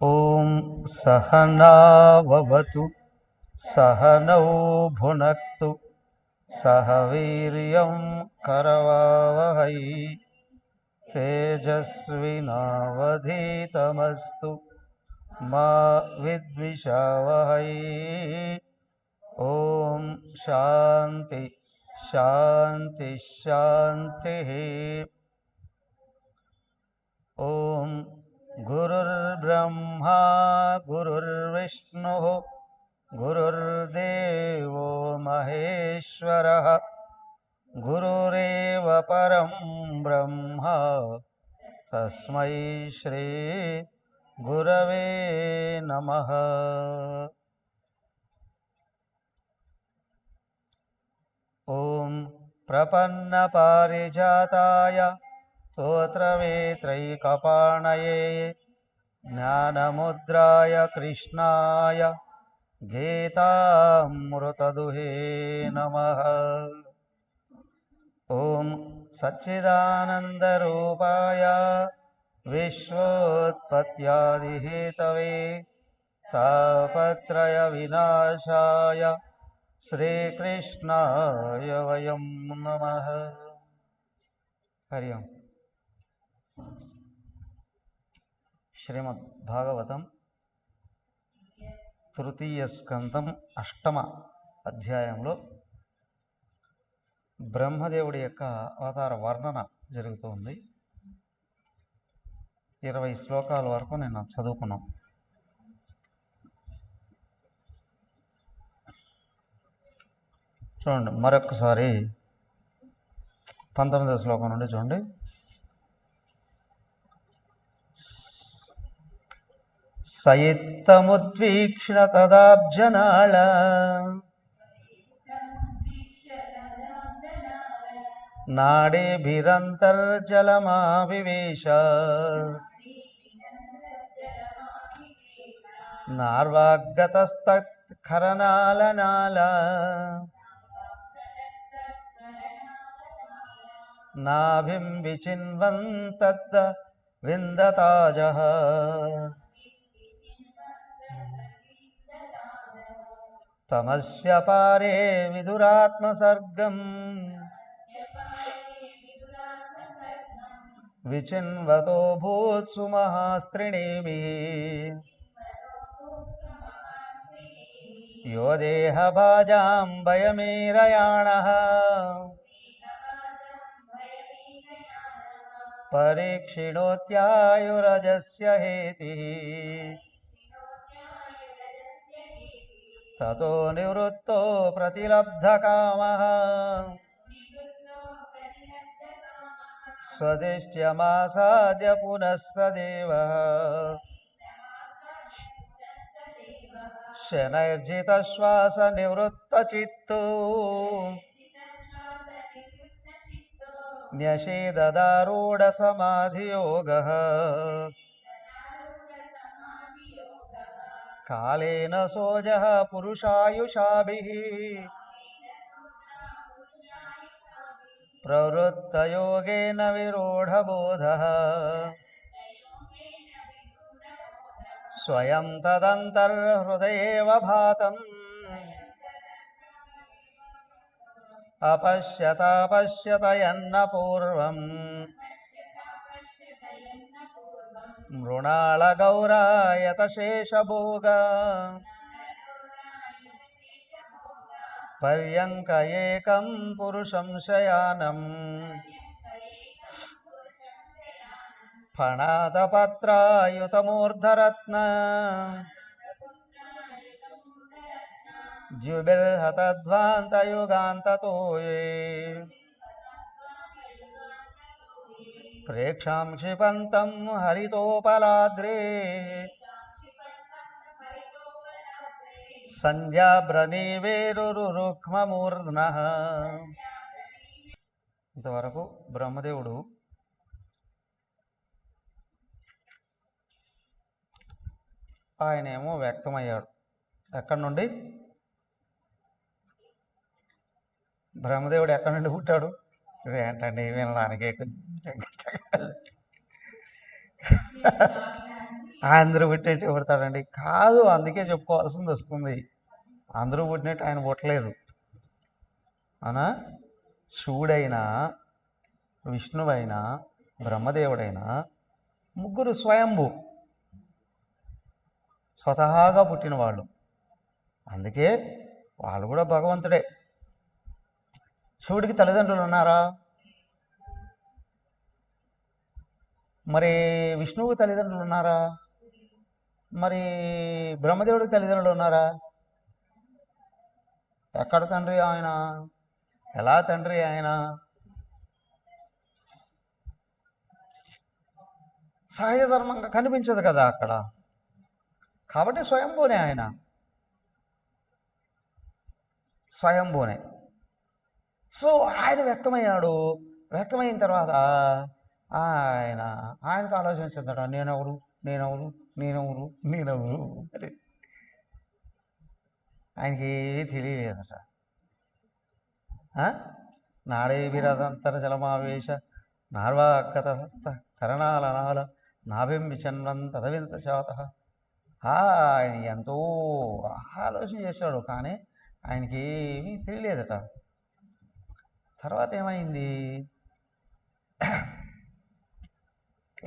ओम सहना भवतु सहनौ भुनक्तु सह वीर्यं करवावहै तेजस्विनावधीतमस्तु मा विद्विषावहै। ओम शांति शांति शांति। ओम गुरुर्ब्रह्मा गुरुर्विष्णुः गुरुर्देवो महेश्वरः गुरुरेव परं ब्रह्म तस्मै श्री गुरवे नमः। ओम प्रपन्नपारिजाताय स्तोत्रवेत्रैकपाणये ज्ञानमुद्राय कृष्णाय गीतामृतदुहे नमः। ओम सच्चिदानन्दरूपाय विश्वोत्पत्त्यादिहेतवे तापत्रयविनाशाय श्रीकृष्णाय वयं नमः। हरि ओम। श्रीमद्भागवतं తృతీయ స్కందం 8వ అధ్యాయంలో బ్రహ్మదేవుడి యొక్క అవతార వర్ణన జరుగుతుంది. 20 శ్లోకాల వరకు నేను చదువుకున్నాం. చూడండి మరొకసారి 19వ శ్లోకం నుండి చూడండి. సయిత్తముద్వీక్ష్య తదాబ్జనాళ నాడేభిరంతర్జలమావివేశ నార్వాగ్గతస్తత్కరనాళనాళ నాభిం విచిన్వంతద్ద విందతాజః తమస్య పారే విదురాత్మసర్గం విచిన్వతో భూత్సు మహాస్త్రిణీభిః యో దేహభాజాం భయమీరయాణః పరీక్షిణోత్యాయురజస్య హేతిః తతో నివృత్తో ప్రతిలబ్ధకామః స్వదిష్ట్యమాసాద్య పునః స దేవః శనైర్జితశ్వాస నివృత్తచిత్తో న్యషేదదారూఢసమాధియోగః కాలేన సోజః పురుషాయుషాభిః ప్రవృత్తయోగేన విరూఢబోధః స్వయం తదంతర్హృదయేవ భాతం అపశ్యత పూర్వం మృణాళగౌరాయత శేషభోగ పర్యంక ఏకం పురుషం శయానం ఫణాదపత్రాయుతమూర్ధరత్న ద్యుబిర్హతధ్వాంతయుగాంతతోయే ప్రేక్షాం క్షిపంతం హరితోపలాద్రే సంధ్యాభ్రనీవేరురుక్మమూర్ధ్నః. ఇంతవరకు బ్రహ్మదేవుడు ఆయనేమో వ్యక్తమయ్యాడు. ఎక్కడి నుండి? బ్రహ్మదేవుడు ఎక్కడి నుండి పుట్టాడు? ఏంటండి వినడానికే అందరూ పుట్టినట్టు పుడతాడండి? కాదు, అందుకే చెప్పుకోవాల్సింది వస్తుంది. అందరూ పుట్టినట్టు ఆయన పుట్టలేదు. అవునా? శివుడైనా, విష్ణువైనా, బ్రహ్మదేవుడైనా ముగ్గురు స్వయంభూ, స్వతహాగా పుట్టిన వాళ్ళు. అందుకే వాళ్ళు కూడా భగవంతుడే. శివుడికి తల్లిదండ్రులు ఉన్నారా? మరి విష్ణువుకి తల్లిదండ్రులు ఉన్నారా? మరి బ్రహ్మదేవుడికి తల్లిదండ్రులు ఉన్నారా? ఎక్కడ తండ్రి ఆయన? ఎలా తండ్రి ఆయన? సహజ ధర్మంగా కనిపించదు కదా అక్కడ. కాబట్టి స్వయంభూనే ఆయన, స్వయంభూనే. సో ఆయన వ్యక్తమయ్యాడు. వ్యక్తమైన తర్వాత ఆయనకు ఆలోచన చెందాడు, నేనెవరు నేనెవరు నేనెవరు నేనెవరు అని. ఆయనకి ఏమీ తెలియలేదు సార్. నాడేభిరదంతర జలమావేశ నార్వాకతస్థ కరణాలనాల నాభిం విచన్వం తదవింత శాత. ఆయన ఎంతో ఆలోచన చేశాడు, కానీ ఆయనకి ఏమీ తెలియలేదట. తర్వాత ఏమైంది?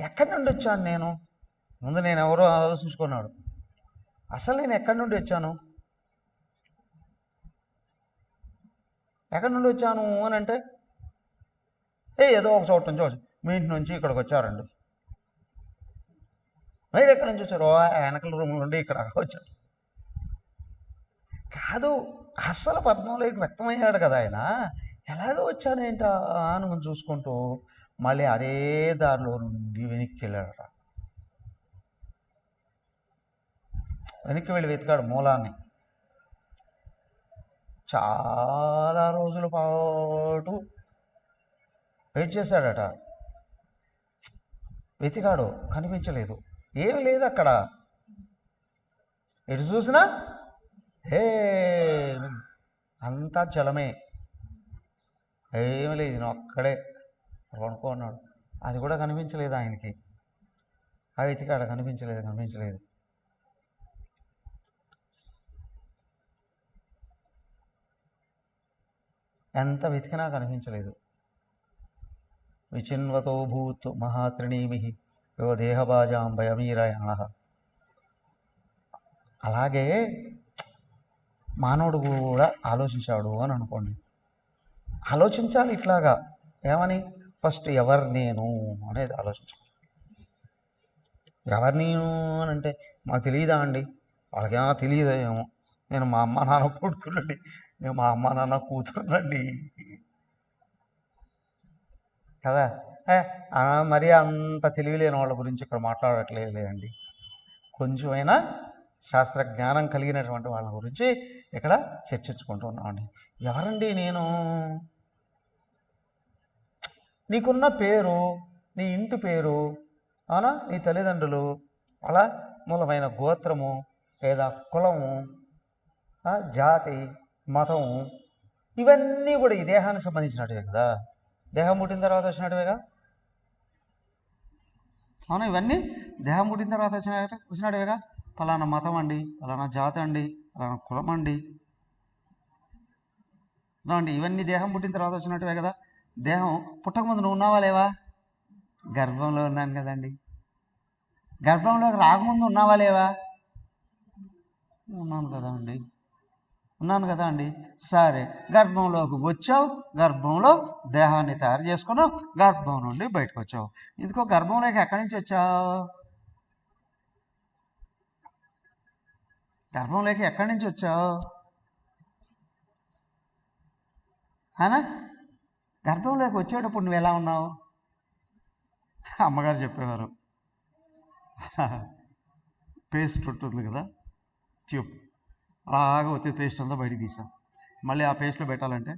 ఎక్కడి నుండి వచ్చాను నేను? ముందు నేను ఎవరో ఆలోచించుకున్నాడు. అసలు నేను ఎక్కడి నుండి వచ్చాను? ఎక్కడి నుండి వచ్చాను అని అంటే, ఏదో ఒక చోటు నుంచి వచ్చాను. మీ ఇంటి నుంచి ఇక్కడికి వచ్చారండి. మీరు ఎక్కడి నుంచి వచ్చారు? వెనకల రూమ్ నుండి ఇక్కడ వచ్చారు. కాదు, అసలు పద్మంలోకి వ్యక్తమయ్యాడు కదా ఆయన. ఎలాగో వచ్చానేంటా అని చూసుకుంటూ మళ్ళీ అదే దారిలో నుండి వెనక్కి వెళ్ళాడట. వెనక్కి వెళ్ళి వెతికాడు మూలాన్ని. చాలా రోజుల పాటు వెయిట్ చేశాడట. వెతికాడు, కనిపించలేదు. ఏమి లేదు అక్కడ. ఎటు చూసినా అంతా జలమే, ఏమి లేదు. నేను ఒక్కడే పడుకున్నాడు. అది కూడా కనిపించలేదు ఆయనకి. ఆ వెతికాడు, కనిపించలేదు. ఎంత వెతికినా కనిపించలేదు. విచిన్వతో భూత్ మహాత్రిణీమి యో దేహబాజాం భయమీరాయణ. అలాగే మానవుడు కూడా ఆలోచించాడు అని అనుకోండి. ఆలోచించాలి ఇట్లాగా. ఏమని? ఫస్ట్ ఎవరు నేను అనేది ఆలోచించాలి. ఎవరు నేను అని అంటే మాకు తెలియదా అండి? వాళ్ళకేమన్నా తెలియదా ఏమో. నేను మా అమ్మ నాన్న కొడుకునండి, నేను మా అమ్మ నాన్న కూతురునండి కదా. మరి అంత తెలియలేని వాళ్ళ గురించి ఇక్కడ మాట్లాడట్లేదులేండి. కొంచెమైనా శాస్త్రజ్ఞానం కలిగినటువంటి వాళ్ళ గురించి ఇక్కడ చర్చించుకుంటూ ఉన్నామండి. ఎవరండి నేను? నీకున్న పేరు, నీ ఇంటి పేరు, అవునా, నీ తల్లిదండ్రులు, అలా మూలమైన గోత్రము లేదా కులము, జాతి, మతము, ఇవన్నీ కూడా ఈ దేహానికి సంబంధించినట్టువే కదా. దేహం పుట్టిన తర్వాత వచ్చినట్టువేగా. అవునా? ఇవన్నీ దేహం పుట్టిన తర్వాత వచ్చినట్టువేగా. ఫలానా మతం అండి, ఫలానా జాతి అండి, ఫలానా కులం అండి, ఇవన్నీ దేహం పుట్టిన తర్వాత వచ్చినట్టువే కదా. దేహం పుట్టకముందు నువ్వు ఉన్నావా లేవా? గర్భంలో ఉన్నాను కదండి. గర్భంలోకి రాకముందు ఉన్నావా లేవా? ఉన్నాను కదా అండి. ఉన్నాను కదా అండి. సరే, గర్భంలోకి వచ్చావు, గర్భంలో దేహాన్ని తయారు చేసుకున్నావు, గర్భం నుండి బయటకు వచ్చావు. ఇందుకో గర్భంలోకి ఎక్కడి నుంచి వచ్చావు? గర్భంలోకి ఎక్కడి నుంచి వచ్చావు? అనా గర్భంలోకి వచ్చేటప్పుడు నువ్వు ఎలా ఉన్నావు? అమ్మగారు చెప్పేవారు, పేస్ట్ ఉంటుంది కదా, ట్యూబ్, అలాగా వచ్చే పేస్ట్ అంతా బయటికి తీసాం. మళ్ళీ ఆ పేస్ట్లో పెట్టాలంటే,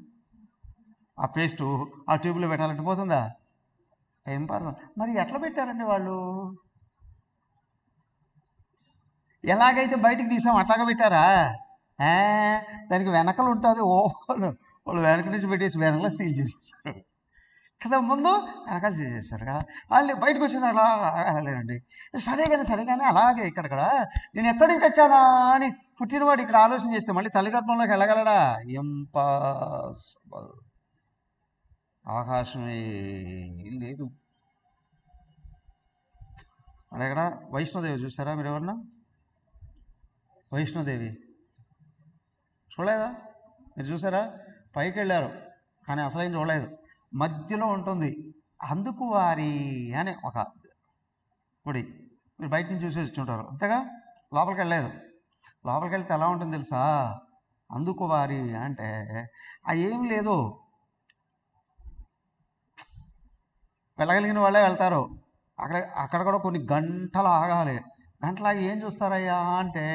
ఆ పేస్టు ఆ ట్యూబ్లో పెట్టాలంటే పోతుందా? ఏం పాసిబుల్. మరి ఎట్లా పెట్టారండి వాళ్ళు? ఎలాగైతే బయటికి తీసాం అట్లాగా పెట్టారా? దానికి వెనకలు ఉంటుంది, వాళ్ళు వెనక నుంచి పెట్టేసి వెనకలో సీల్ చేసేసారు కదా, ముందు వెనకాల సీల్ చేశారు కదా. వాళ్ళు బయటకు వచ్చింది అలా లేరండి. సరే కానీ అలాగే ఇక్కడ నేను ఎక్కడి నుంచి వచ్చానా అని పుట్టినవాడు ఇక్కడ ఆలోచన చేస్తే మళ్ళీ తల్లి గర్భంలోకి వెళ్ళగలడా? ఇంపాసిబుల్. అవకాశమే లేదు. మరి ఎక్కడ వైష్ణోదేవి చూసారా మీరు? ఎవరన్నా వైష్ణోదేవి చూడలేదా? మీరు చూసారా? పైకి వెళ్ళారు కానీ అసలేం చూడలేదు. మధ్యలో ఉంటుంది అందుకు వారి అనే ఒక గుడి. మీరు బయట నుంచి చూసి వచ్చుంటారు అంతేగా, లోపలికి వెళ్ళలేదు. లోపలికి వెళ్తే ఎలా ఉంటుంది తెలుసా? అందుకు వారి అంటే ఏం లేదు, వెళ్ళగలిగిన వాళ్ళే వెళ్తారు. అక్కడ కూడా కొన్ని గంటలు ఆగాలి. గంటలాగి ఏం చూస్తారయ్యా అంటే,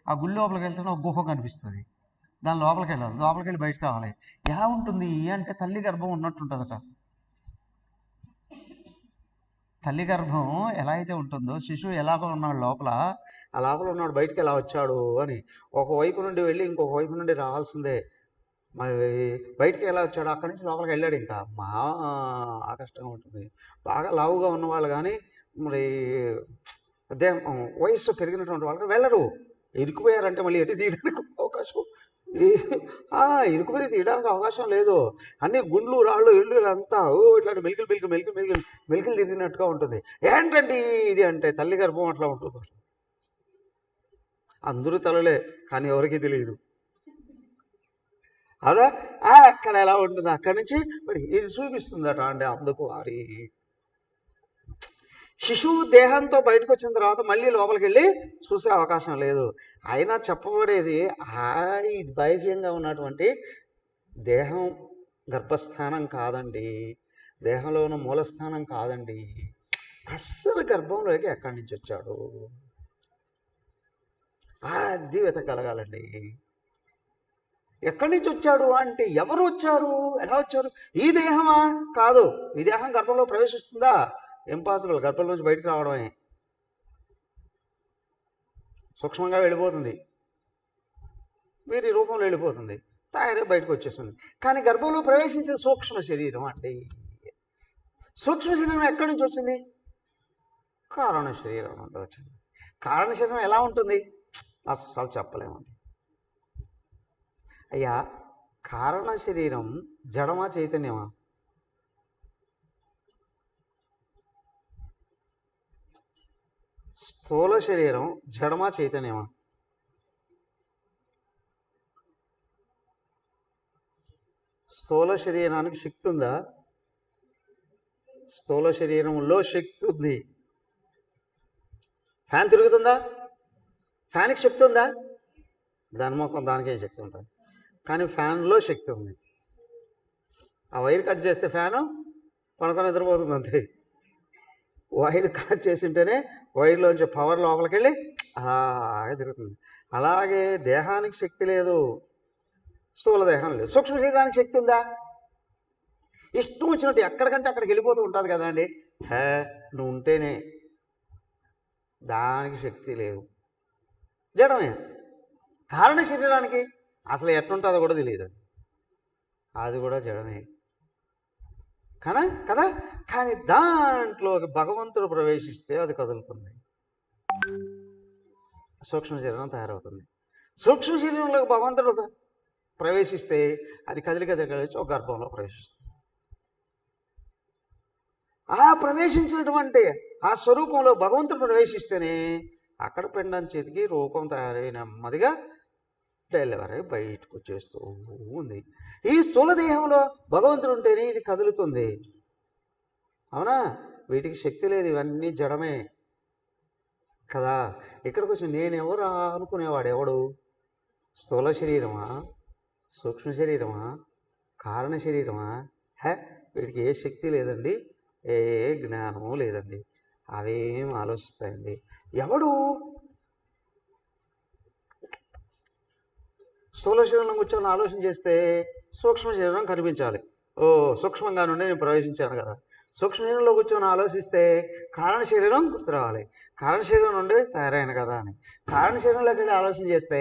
ఆ గుడి లోపలికి వెళ్తేనే ఒక గుహ కనిపిస్తుంది, దాని లోపలికి వెళ్ళాలి, లోపలికి వెళ్ళి బయటకు రావాలి. ఎలా ఉంటుంది అంటే తల్లి గర్భం ఉన్నట్టుంటుందట. తల్లి గర్భం ఎలా అయితే ఉంటుందో, శిశువు ఎలాగో ఉన్నాడు లోపల, ఆ లోపల ఉన్నాడు బయటికి ఎలా వచ్చాడు అని. ఒకవైపు నుండి వెళ్ళి ఇంకొక వైపు నుండి రావాల్సిందే. మరి బయటికి ఎలా వచ్చాడు? అక్కడి నుంచి లోపలికి వెళ్ళాడు. ఇంకా కష్టంగా ఉంటుంది. బాగా లావుగా ఉన్నవాళ్ళు కానీ, మరి వయస్సు పెరిగినటువంటి వాళ్ళు వెళ్ళరు. ఇరుక్కుపోయారంటే మళ్ళీ ఎటు తీయడానికి అవకాశం, ఇరుకుపోయి తీయడానికి అవకాశం లేదు. అన్ని గుండ్లు రాళ్ళు ఇళ్ళు అంతా ఇట్లాంటి మెలికలు తిరిగినట్టుగా ఉంటుంది. ఏంటండి ఇది అంటే తల్లి గర్భం అట్లా ఉంటుంది. అందరూ తలలే కానీ ఎవరికి తెలియదు. అలా అక్కడ ఎలా ఉంటుంది, అక్కడి నుంచి మరి ఇది చూపిస్తుందట అండి. అందుకు వారి శిశువు దేహంతో బయటకు వచ్చిన తర్వాత మళ్ళీ లోపలికి వెళ్ళి చూసే అవకాశం లేదు. అయినా చెప్పబడేది ఇది బాహ్యంగా ఉన్నటువంటి దేహం గర్భస్థానం కాదండి, దేహంలో ఉన్న మూలస్థానం కాదండి. అస్సలు గర్భంలోకి ఎక్కడి నుంచి వచ్చాడు అది వెతకగలగాలండి. ఎక్కడి నుంచి వచ్చాడు అంటే ఎవరు వచ్చారు, ఎలా వచ్చారు? ఈ దేహమా? కాదు. ఈ దేహం గర్భంలో ప్రవేశిస్తుందా? ఇంపాసిబుల్. గర్భం నుంచి బయటకు రావడమే, సూక్ష్మంగా వెళ్ళిపోతుంది, వీరి రూపంలో వెళ్ళిపోతుంది, తయారై బయటకు వచ్చేస్తుంది. కానీ గర్భంలో ప్రవేశించిన సూక్ష్మ శరీరం అండి. సూక్ష్మ శరీరం ఎక్కడి నుంచి వచ్చింది? కారణ శరీరం నుండి వచ్చింది. కారణ శరీరం ఎలా ఉంటుంది అస్సలు చెప్పలేమండి. అయ్యా, కారణ శరీరం జడమా చైతన్యమా? స్థూల శరీరం జడమా చైతన్యమా? స్థూల శరీరానికి శక్తి ఉందా? స్థూల శరీరంలో శక్తి ఉంది. ఫ్యాన్ తిరుగుతుందా? ఫ్యాన్కి శక్తి ఉందా? దాని మొత్తం దానికే శక్తి ఉంటుంది. కానీ ఫ్యాన్లో శక్తి ఉంది. ఆ వైర్ కట్ చేస్తే ఫ్యాను పడుకొని నిద్రపోతుంది అంతే. వైర్ కట్ చేసి ఉంటేనే వైర్లోంచి పవర్ లోపలికి వెళ్ళి అలాగే తిరుగుతుంది. అలాగే దేహానికి శక్తి లేదు, స్థూల దేహం లేదు. సూక్ష్మ శరీరానికి శక్తి ఉందా? ఇష్టం వచ్చినట్టు ఎక్కడికంటే అక్కడికి వెళ్ళిపోతూ ఉంటుంది కదా అండి. నువ్వు ఉంటేనే, దానికి శక్తి లేదు, జడమే. కారణ శరీరానికి అసలు ఎట్లుంటుందో కూడా తెలియదు, అది కూడా జడమే కదా. కానీ దాంట్లో భగవంతుడు ప్రవేశిస్తే అది కదులుతుంది, సూక్ష్మ శరీరం తయారవుతుంది. సూక్ష్మ శరీరంలోకి భగవంతుడు ప్రవేశిస్తే అది కదిలి ఒక గర్భంలో ప్రవేశిస్తుంది. ఆ ప్రవేశించినటువంటి ఆ స్వరూపంలో భగవంతుడు ప్రవేశిస్తేనే అక్కడ పిండం చేతికి రూపం తయారై నెమ్మదిగా డెలివరీ బయటకు వచ్చేస్తూ ఉంది. ఈ స్థూల దేహంలో భగవంతుడు ఉంటేనే ఇది కదులుతుంది. అవునా? వీటికి శక్తి లేదు, ఇవన్నీ జడమే కదా. ఇక్కడికి వచ్చి నేనెవరు అనుకునేవాడు ఎవడు? స్థూల శరీరమా, సూక్ష్మ శరీరమా, కారణ శరీరమా? వీటికి ఏ శక్తి లేదండి, ఏ జ్ఞానము లేదండి. అవేం ఆలోచిస్తాయండి. ఎవడు స్థూల శరీరంలో కూర్చొని ఆలోచన చేస్తే సూక్ష్మ శరీరం కనిపించాలి. ఓ సూక్ష్మంగా నుండి నేను ప్రవేశించాను కదా. సూక్ష్మ శరీరంలో కూర్చొని ఆలోచిస్తే కారణ శరీరం గుర్తు రావాలి. కారణ శరీరం నుండి తయారైన కదా అని. కారణ శరీరంలోకి వెళ్ళి ఆలోచన చేస్తే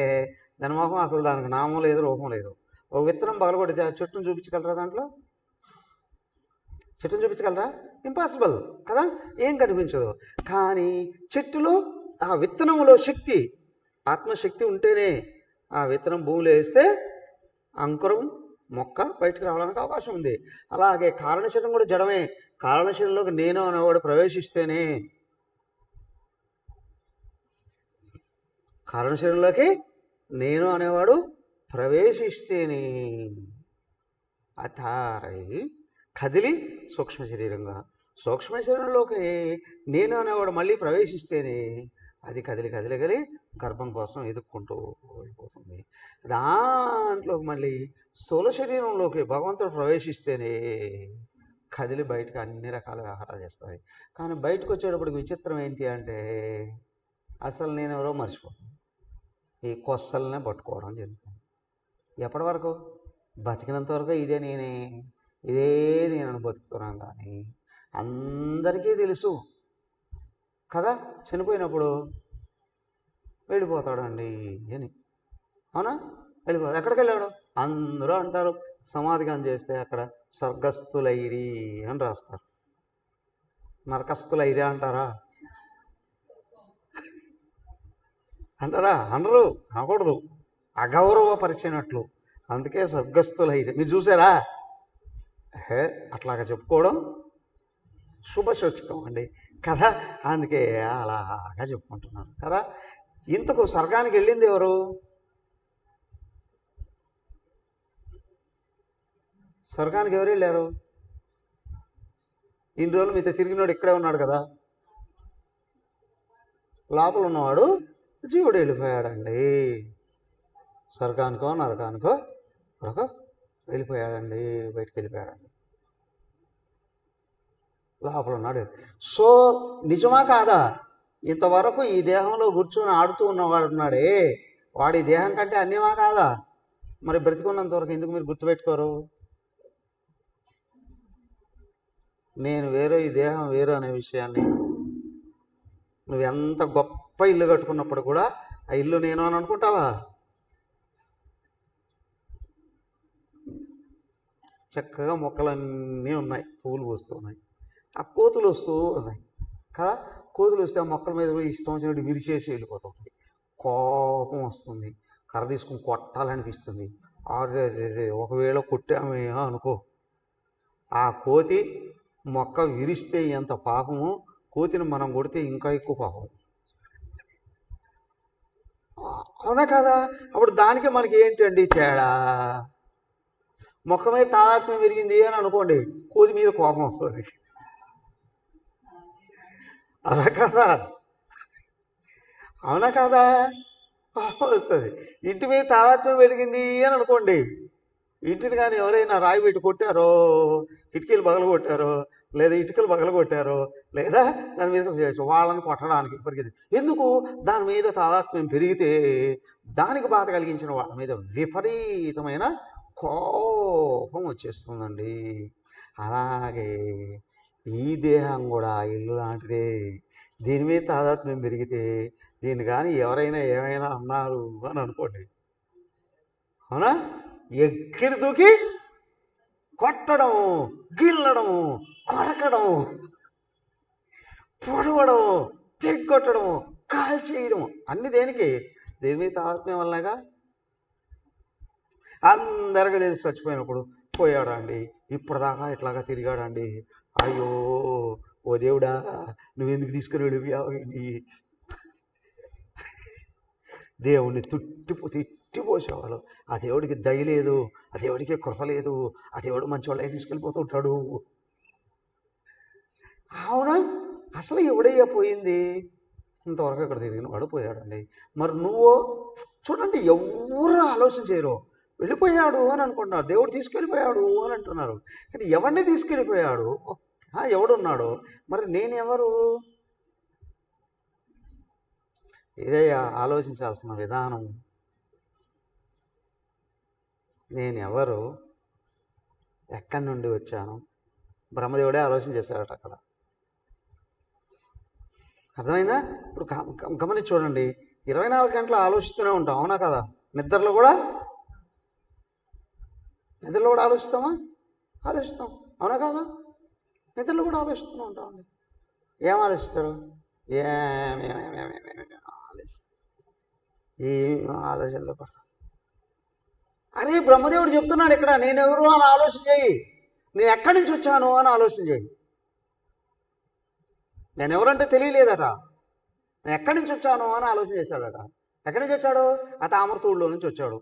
దాని మొహం అసలు దానికి నామం లేదు, రూపం లేదు. ఒక విత్తనం పగలగొట్టి చెట్టును చూపించగలరా? దాంట్లో చెట్టును చూపించగలరా? ఇంపాసిబుల్ కదా, ఏం కనిపించదు. కానీ చెట్టులో ఆ విత్తనంలో శక్తి, ఆత్మశక్తి ఉంటేనే ఆ విత్తనం భూమిలో వేస్తే అంకురం మొక్క బయటకు రావడానికి అవకాశం ఉంది. అలాగే కారణశరీరం కూడా జడమే. కారణశరీరంలోకి నేను అనేవాడు ప్రవేశిస్తేనే, కారణశరీరంలోకి నేను అనేవాడు ప్రవేశిస్తేనే అతారై కదిలి సూక్ష్మ శరీరంగా, సూక్ష్మ శరీరంలోకి నేను అనేవాడు మళ్ళీ ప్రవేశిస్తేనే అది కదిలి కదిలి గర్భం కోసం ఎదుక్కుంటూ వెళ్ళిపోతుంది. దాంట్లోకి మళ్ళీ స్థూల శరీరంలోకి భగవంతుడు ప్రవేశిస్తేనే కదిలి బయటకు అన్ని రకాల వ్యవహారాలు చేస్తాయి. కానీ బయటకు వచ్చేటప్పటికి విచిత్రం ఏంటి అంటే అసలు నేను ఎవరో మర్చిపోతాను. ఈ కొస్సలనే పట్టుకోవడం జరుగుతుంది. ఎప్పటి వరకు? బతికినంత వరకు ఇదే నేను బతుకుతున్నాను. కానీ అందరికీ తెలుసు కదా చనిపోయినప్పుడు వెళ్ళిపోతాడండి అని. అవునా? వెళ్ళిపోతాడు. ఎక్కడికి వెళ్ళాడు? అందరూ అంటారు సమాధిగానం చేస్తే అక్కడ స్వర్గస్థులైరి అని రాస్తారు. నరకస్థులైరి అంటారా? అంటారా? అనరు, అనకూడదు, అగౌరవపరిచినట్లు. అందుకే స్వర్గస్థులైరి. మీరు చూసారా? అట్లాగా చెప్పుకోవడం శుభసూచకం అండి కదా. అందుకే అలాగా చెప్పుకుంటున్నాను కదా. ఇంతకు స్వర్గానికి వెళ్ళింది ఎవరు? స్వర్గానికి ఎవరు వెళ్ళారు? ఇన్ని రోజులు మీతో తిరిగినోడు ఇక్కడే ఉన్నాడు కదా. లోపల ఉన్నవాడు జీవుడు వెళ్ళిపోయాడండి. స్వర్గానికో నరకానికో ఇక్కడికో వెళ్ళిపోయాడండి, బయటికి వెళ్ళిపోయాడండి. లోపల ఉన్నాడు. సో నిజమా కాదా? ఇంతవరకు ఈ దేహంలో కూర్చొని ఆడుతూ ఉన్నవాడు ఉన్నాడే, వాడి దేహం కంటే అన్యమా కాదా? మరి బ్రతికున్నంత వరకు ఎందుకు మీరు గుర్తుపెట్టుకోరు? నేను వేరే, ఈ దేహం వేరు అనే విషయాన్ని. నువ్వు ఎంత గొప్ప ఇల్లు కట్టుకున్నప్పుడు కూడా ఆ ఇల్లు నేను అని అనుకుంటావా? చక్కగా మొక్కలన్నీ ఉన్నాయి, పువ్వులు పూస్తున్నాయి, ఆ కోతులు వస్తూ ఉన్నాయి కదా. కోతులు వస్తే ఆ మొక్కల మీద ఇష్టం వచ్చినట్టు విరిచేసి వెళ్ళిపోతుంది. కోపం వస్తుంది, కర్ర తీసుకుని కొట్టాలనిపిస్తుంది. ఒకవేళ కొట్టామే అనుకో, ఆ కోతి మొక్క విరిస్తే ఎంత పాపము, కోతిని మనం కొడితే ఇంకా ఎక్కువ పాపం. అవునా కదా? అప్పుడు దానికి మనకి ఏంటండి తేడా? మొక్క మీద తాదాత్మ్యం పెరిగింది అని అనుకోండి, కోతి మీద కోపం వస్తుంది. అలా కదా? అవునా కదా? కోపం వస్తుంది. ఇంటి మీద తాదాత్మ్యం పెరిగింది అని అనుకోండి, ఇంటిని కానీ ఎవరైనా రాయి పెట్టి కొట్టారో, కిటికీలు పగలగొట్టారో, లేదా ఇటుకలు పగలగొట్టారో, లేదా దాని మీద వాళ్ళని కొట్టడానికి పరిగెత్తి. ఎందుకు? దాని మీద తాదాత్మ్యం పెరిగితే దానికి బాధ కలిగించిన వాళ్ళ మీద విపరీతమైన కోపం వచ్చేస్తుందండి. అలాగే ఈ దేహం కూడా ఇల్లు లాంటిదే. దీని మీద తాదాత్మ్యం పెరిగితే దీన్ని కానీ ఎవరైనా ఏమైనా అన్నారు అని అనుకోండి, అవునా, ఎక్కిరి దూకి కొట్టడము, గిల్లడము, కొరకడము, పొడవడము, తెగ్గొట్టడము, కాల్చేయడము, అన్ని దేనికి? దేని మీద తాదాత్మ్యం వల్లగా. అందరికీ తెలిసి చచ్చిపోయినప్పుడు పోయాడండి, ఇప్పటిదాకా ఇట్లాగా తిరిగాడండి, అయ్యో ఓ దేవుడా నువ్వెందుకు తీసుకుని వెళ్ళిపోయావండి, దేవుణ్ణి తిట్టి తిట్టిపోసేవాళ్ళు. ఆ దేవుడికి దయ లేదు, ఆ దేవుడికి కృప లేదు, ఆ దేవుడు మంచివాళ్ళకి తీసుకెళ్ళిపోతూ ఉంటాడు. అవునా? అసలు ఎవడయ్యా పోయింది? ఇంతవరకు ఇక్కడ తిరిగిన వాడు పోయాడండి. మరి నువ్వు చూడండి, ఎవరు ఆలోచన చేయరు. వెళ్ళిపోయాడు అని అనుకుంటున్నారు, దేవుడు తీసుకెళ్ళిపోయాడు అని అంటున్నారు. కానీ ఎవరిని తీసుకెళ్ళిపోయాడు? ఎవడున్నాడు? మరి నేనెవరు? ఇదయ్యా ఆలోచించాల్సిన విధానం. నేనెవరు? ఎక్కడి నుండి వచ్చాను? బ్రహ్మదేవుడే ఆలోచన చేశాడట అక్కడ. అర్థమైందా? ఇప్పుడు గమనించి చూడండి, 24 గంటలు ఆలోచిస్తూనే ఉంటాం, అవునా కదా? నిద్రలో కూడా ఆలోచిస్తామా? ఆలోచిస్తాం, అవునా కాదా? నిద్రలో కూడా ఆలోచిస్తూనే ఉంటామండి. ఏం ఆలోచిస్తారు? ఏమి ఆలోచనలో పడ. అరే బ్రహ్మదేవుడు చెప్తున్నాడు ఇక్కడ, నేనెవరు అని ఆలోచన చేయి, నేను ఎక్కడి నుంచి వచ్చాను అని ఆలోచన చేయి. నేను ఎవరంటే తెలియలేదట, నేను ఎక్కడి నుంచి వచ్చాను అని ఆలోచన చేశాడట. ఎక్కడి నుంచి వచ్చాడు? ఆ తామరతూడులో నుంచి వచ్చాడు,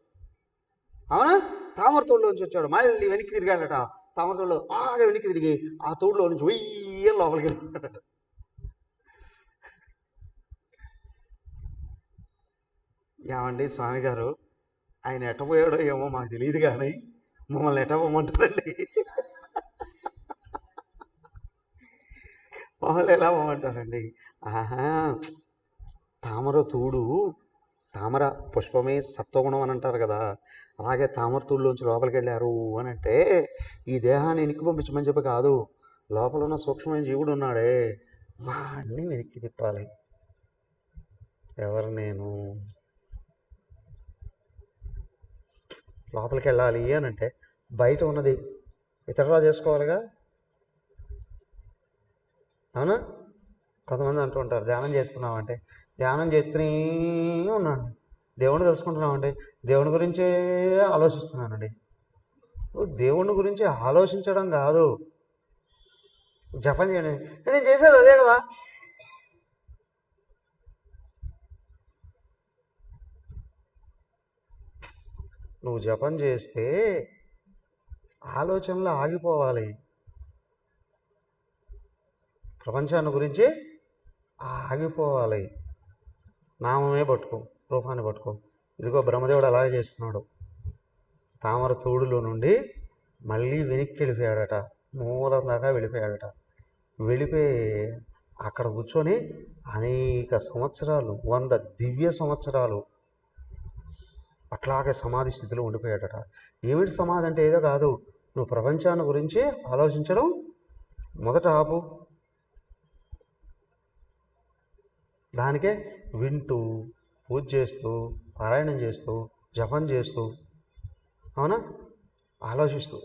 అవునా? తామరతూడులో నుంచి వచ్చాడు, మళ్ళీ వెనక్కి తిరిగాడట. తామరతూడులో బాగా వెనక్కి తిరిగి ఆ తోడులో నుంచి వెయ్యి లోపలికి వెళ్ళిపోయాడట. ఏమండి స్వామి గారు, ఆయన ఎట్టపోయాడో ఏమో మాకు తెలియదు, కానీ మమ్మల్ని ఎట్టపోమంటారండి? మమ్మల్ని ఎలా పోమంటారండి? తామర తూడు, తామర పుష్పమే సత్వగుణం అని అంటారు కదా, అలాగే తామర తూడులోంచి లోపలికి వెళ్ళారు అని అంటే ఈ దేహాన్ని వెనక్కి పంపించమని చెప్పి కాదు, లోపల ఉన్న సూక్ష్మమైన జీవుడు ఉన్నాడే, వాడిని వెనక్కి తిప్పాలి. ఎవరు? నేను లోపలికి వెళ్ళాలి అని అంటే బయట ఉన్నది ఇతరులా చేసుకోవాలిగా, అవునా? కొంతమంది అంటూ ఉంటారు, ధ్యానం చేస్తున్నామంటే ధ్యానం చేస్తూనే ఉన్నాను, దేవుణ్ణి తెలుసుకుంటున్నామంటే దేవుని గురించే ఆలోచిస్తున్నానండి. దేవుని గురించి ఆలోచించడం కాదు, జపం చేయడం. నేను చేసేది అదే కదా. నువ్వు జపం చేస్తే ఆలోచనలు ఆగిపోవాలి, ప్రపంచాన్ని గురించి ఆగిపోవాలి. నామమే పట్టుకో, రూపాన్ని పట్టుకో. ఇదిగో బ్రహ్మదేవుడు అలాగే చేస్తున్నాడు. తామర తోడులో నుండి మళ్ళీ వెనక్కి వెళ్ళిపోయాడట, మూలం దాకా వెళ్ళిపోయాడట. వెళ్ళిపోయి అక్కడ కూర్చొని అనేక సంవత్సరాలు, 100 దివ్య సంవత్సరాలు అట్లాగే సమాధి స్థితిలో ఉండిపోయాడట. ఏమిటి సమాధి అంటే? ఏదో కాదు, నువ్వు ప్రపంచాన్ని గురించి ఆలోచించడం మొదట ఆపు. దానికే వింటూ, పూజ చేస్తూ, పారాయణం చేస్తూ, జపం చేస్తూ, అవునా, ఆలోచిస్తూ,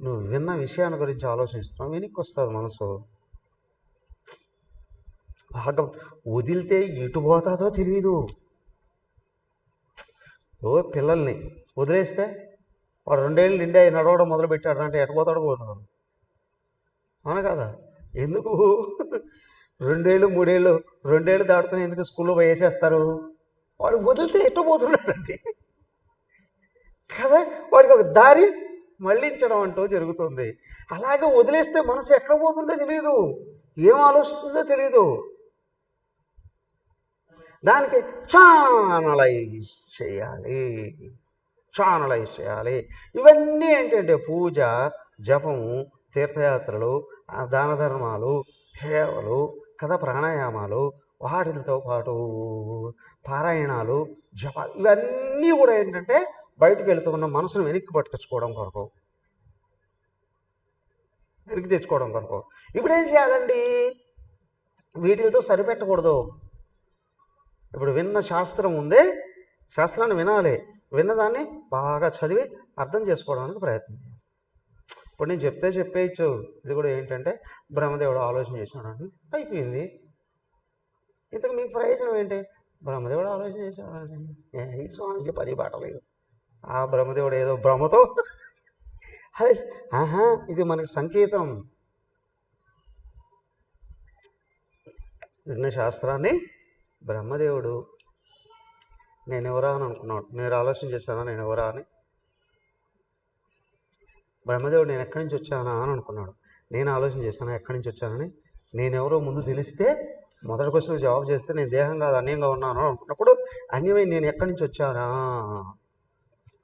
నువ్వు విన్న విషయాన్ని గురించి ఆలోచిస్తున్నావు, వెనక్కి వస్తుంది మనసు. బాగా వదిలితే ఎటు పోతుందో తెలియదు. పిల్లల్ని వదిలేస్తే వాడు 2 ఏళ్ళు నిండా నడవడం మొదలుపెట్టాడు అంటే ఎట్టపోతాడో పోతాడు, అవునా కదా? ఎందుకు 2 ఏళ్ళు 3 ఏళ్ళు 2 ఏళ్ళు దాటుతున్నా ఎందుకు స్కూల్లో వేసేస్తారు? వాడు వదిలితే ఎట్టో పోతున్నాడండి కదా, వాడికి ఒక దారి మళ్ళించడం అంటూ జరుగుతుంది. అలాగే వదిలేస్తే మనసు ఎక్కడ పోతుందో తెలియదు, ఏం ఆలోచిస్తుందో తెలియదు. దానికి ఛానలైజ్ చేయాలి. ఇవన్నీ ఏంటంటే పూజ, జపము, తీర్థయాత్రలు, దాన ధర్మాలు, సేవలు కదా, ప్రాణాయామాలు, వాటితో పాటు పారాయణాలు, జపాలు, ఇవన్నీ కూడా ఏంటంటే బయటకు వెళుతున్న మనసును వెనక్కి పట్టుకొచ్చుకోవడం కొరకు, వెనక్కి తెచ్చుకోవడం కొరకు. ఇప్పుడు ఏం చేయాలండి? వీటితో సరిపెట్టకూడదు. ఇప్పుడు విన్న శాస్త్రం ఉందే, శాస్త్రాన్ని వినాలి, విన్నదాన్ని బాగా చదివి అర్థం చేసుకోవడానికి ప్రయత్నం చేయాలి. ఇప్పుడు నేను చెప్పేయచ్చు, ఇది కూడా ఏంటంటే బ్రహ్మదేవుడు ఆలోచన చేసినాడు, అయిపోయింది. ఇంతకు మీకు ప్రయోజనం ఏంటి? బ్రహ్మదేవుడు ఆలోచన చేశాడు, ఈ స్వామికి పని బాటలేదు. ఆ బ్రహ్మదేవుడు ఏదో భ్రమతో ఇది మనకి సంకేతం. విన్న శాస్త్రాన్ని బ్రహ్మదేవుడు నేనెవరా అని అనుకున్నాడు. నేను ఆలోచన చేశానా నేనెవరా అని. బ్రహ్మదేవుడు నేను ఎక్కడి నుంచి వచ్చానా అని అనుకున్నాడు. నేను ఆలోచన చేశానా ఎక్కడి నుంచి వచ్చానని. నేనెవరో ముందు తెలిస్తే మొదటి క్వశ్చన్కి జవాబు చేస్తే నేను దేహం కాదు అన్యంగా ఉన్నాను అనుకున్నప్పుడు అన్యమై నేను ఎక్కడి నుంచి వచ్చానా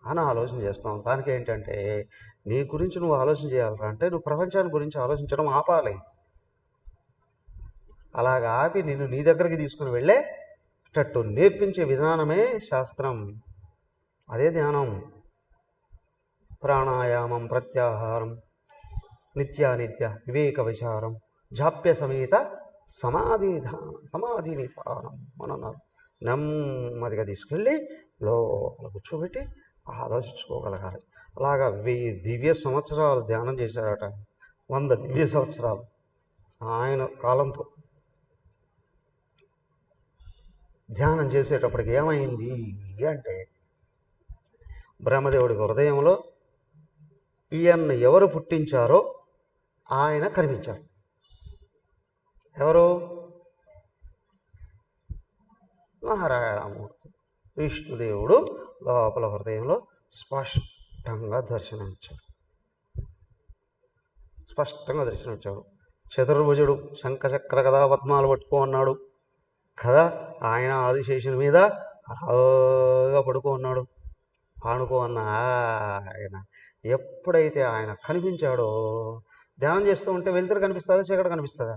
అని ఆలోచన చేస్తాం. దానికి ఏంటంటే నీ గురించి నువ్వు ఆలోచన చేయాలరా అంటే నువ్వు ప్రపంచాన్ని గురించి ఆలోచించడం ఆపాలి. అలాగ ఆపి నిన్ను నీ దగ్గరికి తీసుకుని వెళ్ళేటట్టు నేర్పించే విధానమే శాస్త్రం. అదే ధ్యానం. ప్రాణాయామం, ప్రత్యాహారం, నిత్యానిత్య వివేక విచారం, జాప్య సమేత సమాధి నిధానం అని అన్నారు. నెమ్మదిగా తీసుకెళ్ళి లోపల కూర్చోబెట్టి ఆలోచించుకోగలగాలి. అలాగా 1000 దివ్య సంవత్సరాలు ధ్యానం చేశారట. 100 దివ్య సంవత్సరాలు ఆయన కాలంతో ధ్యానం చేసేటప్పటికి ఏమైంది అంటే బ్రహ్మదేవుడి హృదయంలో ఈయన్ని ఎవరు పుట్టించారో ఆయన కనిపించాడు. ఎవరు? నారాయణమూర్తి విష్ణుదేవుడు లోపల హృదయంలో స్పష్టంగా దర్శనమిచ్చాడు. చతుర్భుజుడు శంఖచక్ర కథా పద్మాలు పట్టుకో అన్నాడు కదా. ఆయన ఆదిశేషుని మీద అలాగా పడుకో ఉన్నాడు. పానుకో అన్న ఆయన ఎప్పుడైతే ఆయన కనిపించాడో ధ్యానం చేస్తూ ఉంటే వెలుతురు కనిపిస్తుందా చీకటి కనిపిస్తుందా?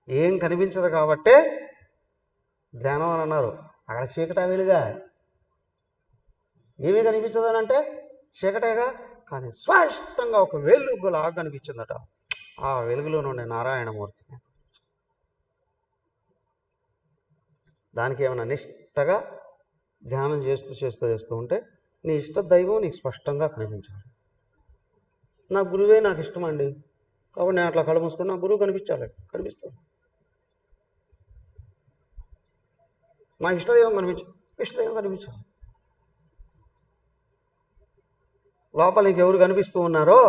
ఏం కనిపించదు కాబట్టే ధ్యానం అని అన్నారు. అక్కడ చీకట వెలుగా ఏమీ కనిపించదు అని అంటే చీకటేగా. కానీ స్పష్టంగా ఒక వెలుగులాగా కనిపించిందట. ఆ వెలుగులో నుండి నారాయణమూర్తి. దానికి ఏమైనా నిష్టగా ధ్యానం చేస్తూ ఉంటే నీ ఇష్ట దైవం నీకు స్పష్టంగా కనిపించాలి. నా గురువే నాకు ఇష్టం అండి కాబట్టి నేను అట్లా కళ్ళు మూసుకొని నా గురువు కనిపిస్తాను. మా ఇష్టదైవం కనిపించాలి. లోపల నీకు ఎవరు కనిపిస్తూ ఉన్నారో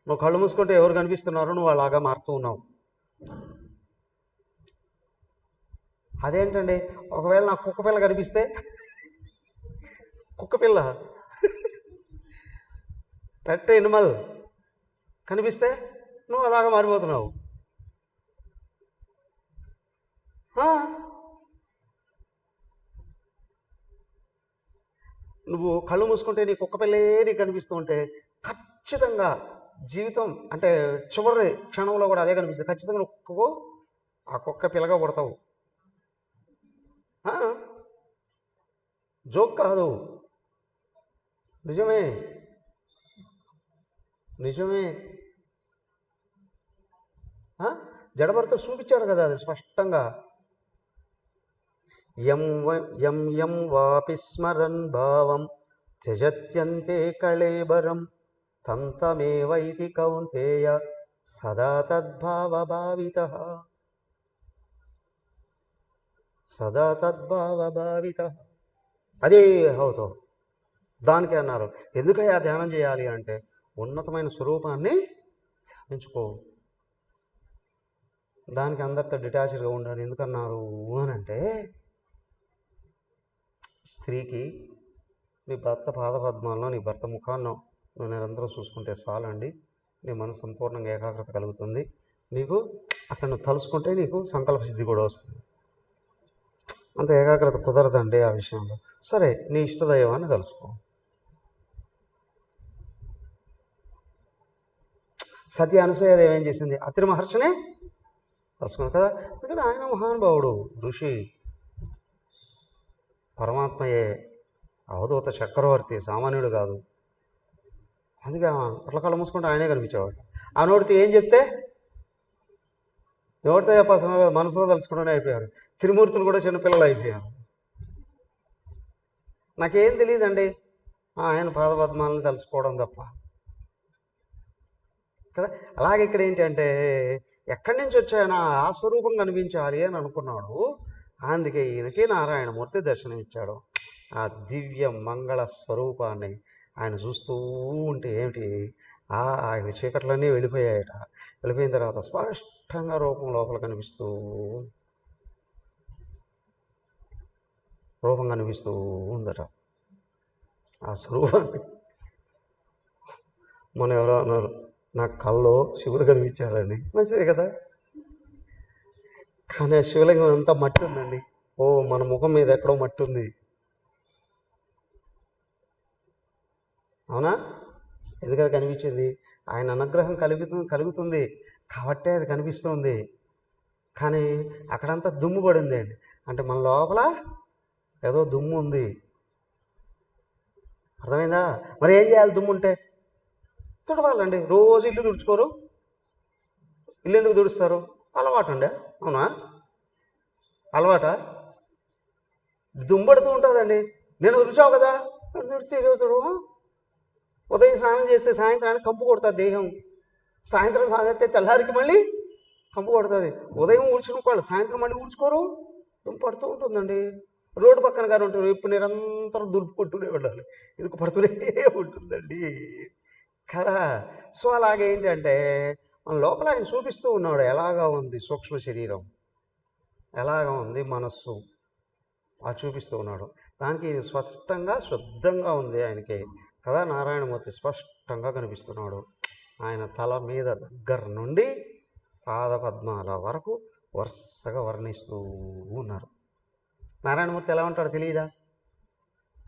నువ్వు కళ్ళు మూసుకుంటే ఎవరు కనిపిస్తున్నారో నువ్వు అలాగా మారుతూ ఉన్నావు. అదేంటండి ఒకవేళ నాకు కుక్కపిల్ల కనిపిస్తే కుక్కపిల్ల పెట్ ఎనిమల్ కనిపిస్తే నువ్వు అలాగా మారిపోతున్నావు. నువ్వు కళ్ళు మూసుకుంటే నీ కుక్కపిల్లే నీకు కనిపిస్తూ ఉంటే ఖచ్చితంగా జీవితం అంటే చివరి క్షణంలో కూడా అదే కనిపిస్తుంది. ఖచ్చితంగా నువ్వు ఆ కుక్క పిల్లగా పుడతావు. జోక్ కాదు, నిజమే. జడభరత చూపించాడు కదా అది స్పష్టంగా. యం వాపి స్మరన్ భావం త్యజత్యంతే కళేబరం తంతమేవైతి కౌంతేయ సదా తద్భావభావితః. అదే హౌతో దానికే అన్నారు. ఎందుకయ్యా ధ్యానం చేయాలి అంటే ఉన్నతమైన స్వరూపాన్ని ధ్యానించుకో. దానికి అందరితో డిటాచ్డ్గా ఉండాలి. ఎందుకన్నారు అని అంటే స్త్రీకి నీ భర్త పాదపద్మాలను నీ భర్త ముఖాన్ని నువ్వు నిరంతరం చూసుకుంటే చాలండి, నీ మనసు సంపూర్ణంగా ఏకాగ్రత కలుగుతుంది. నీకు అక్కడ నువ్వు తలుసుకుంటే నీకు సంకల్ప సిద్ధి కూడా వస్తుంది. అంత ఏకాగ్రత కుదరదండి ఆ విషయంలో. సరే నీ ఇష్టదైవాన్ని తలుసుకో. సతీ అనసూయదేవి ఏం చేసింది? అత్రి మహర్షినే తలుసుకుంది కదా. ఎందుకంటే ఆయన మహానుభావుడు, ఋషి, పరమాత్మయే, అవధూత చక్రవర్తి, సామాన్యుడు కాదు. అందుకే అట్లా కళ్ళు మూసుకుంటే ఆయనే కనిపించేవాడు. ఆ నోటితో ఏం చెప్తే నోటితో చెప్పాల్సిన మనసులో తలుచుకుంటూనే అయిపోయారు. త్రిమూర్తులు కూడా చిన్నపిల్లలు అయిపోయారు. నాకేం తెలియదండి ఆయన పాదపద్మాలను తలుసుకోవడం తప్ప కదా. అలాగే ఇక్కడ ఏంటంటే ఎక్కడి నుంచి వచ్చాయన ఆ స్వరూపం కనిపించాలి అని అనుకున్నాడు. అందుకే ఈయనకి నారాయణమూర్తి దర్శనమిచ్చాడు. ఆ దివ్య మంగళ స్వరూపాన్ని ఆయన చూస్తూ ఉంటే ఏమిటి ఆయన చీకట్లన్నీ వెళ్ళిపోయాయట. వెళ్ళిపోయిన తర్వాత స్పష్టంగా రూపం లోపల కనిపిస్తూ రూపం కనిపిస్తూ ఉందట. ఆ స్వరూపాన్ని మొన్న ఎవరో అన్నారు, నాకు కల్లో శివుడు కనిపించాడండి. మంచిదే కదా. కానీ ఆ శివలింగం అంతా మట్టి ఉందండి. ఓ మన ముఖం మీద ఎక్కడో మట్టి ఉంది, అవునా? ఎందుకది కనిపించింది? ఆయన అనుగ్రహం కలుగుతుంది కాబట్టే అది కనిపిస్తుంది. కానీ అక్కడంతా దుమ్ము పడింది అండి. అంటే మన లోపల ఏదో దుమ్ము ఉంది. అర్థమైందా? మరి ఏం చేయాలి? దుమ్ము ఉంటే తుడవాలండి. రోజు ఇల్లు తుడుచుకోరు? ఇల్లు ఎందుకు తుడుస్తారు? అలవాటు అండి. అవునా? అలవాట? దుమ్ము పడుతూ ఉంటుందండి. నేను తుడిచావు కదా, తుడిచి ఈరోజు తుడవు. ఉదయం స్నానం చేస్తే సాయంత్రానికి కంపు కొడుతుంది దేహం. సాయంత్రం స్నానం చేస్తే తెల్లారికి మళ్ళీ కంపు కొడుతుంది. ఉదయం ఊడ్చుకోవాలి, సాయంత్రం మళ్ళీ ఊడ్చుకోరు, దుమ్ము పడుతూ ఉంటుందండి. రోడ్డు పక్కన గారు ఉంటారు, ఇప్పుడు నిరంతరం దులుపుకుంటూనే ఉండాలి, ఇది పడుతూనే ఉంటుందండి కదా. సో అలాగేంటంటే మన లోపల ఆయన చూపిస్తూ ఉన్నాడు ఎలాగా ఉంది సూక్ష్మ శరీరం, ఎలాగా ఉంది మనస్సు, అది చూపిస్తూ ఉన్నాడు. దానికి స్పష్టంగా శుద్ధంగా ఉంది ఆయనకి కదా. నారాయణమూర్తి స్పష్టంగా కనిపిస్తున్నాడు. ఆయన తల మీద దగ్గర నుండి పాదపద్మాల వరకు వరుసగా వర్ణిస్తూ ఉన్నారు. నారాయణమూర్తి ఎలా ఉంటాడో తెలియదా?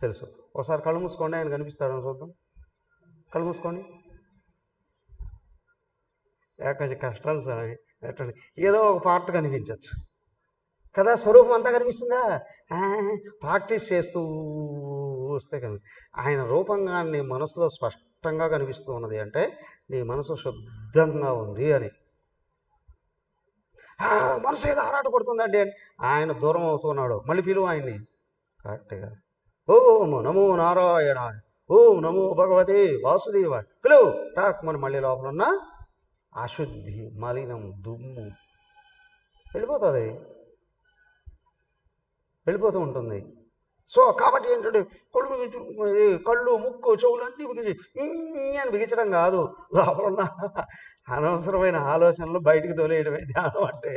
తెలుసు. ఒకసారి కళ్ళు మూసుకోండి, ఆయన కనిపిస్తాడని చూద్దాం. కళ్ళు మూసుకోండి. కొంచెం కష్టం సార్, ఎట్టండి ఏదో ఒక పార్ట్ కనిపించవచ్చు కదా. స్వరూపం అంతా కనిపిస్తుందా? ప్రాక్టీస్ చేస్తూ వస్తే కనుక ఆయన రూపంగా నీ మనసులో స్పష్టంగా కనిపిస్తూ ఉన్నది అంటే నీ మనసు శుద్ధంగా ఉంది అని. మనసు ఏదో ఆరాటపడుతుందండి అని ఆయన దూరం అవుతున్నాడు. మళ్ళీ పిలువు ఆయన్ని కరెక్ట్గా. ఓం నమో నారాయణ, ఓం నమో భగవతే వాసుదేవ, పిలువు టాక్. మళ్ళీ లోపల ఉన్న అశుద్ధి, మలినం, దుమ్ము వెళ్ళిపోతుంది, వెళ్ళిపోతూ ఉంటుంది. సో కాబట్టి ఏంటంటే కళ్ళు ముక్కు చెవులు అన్నీ బిగించి అని బిగించడం కాదు, లోపల ఉన్న అనవసరమైన ఆలోచనలు బయటికి తోలేయడమే ధ్యానం అంటే.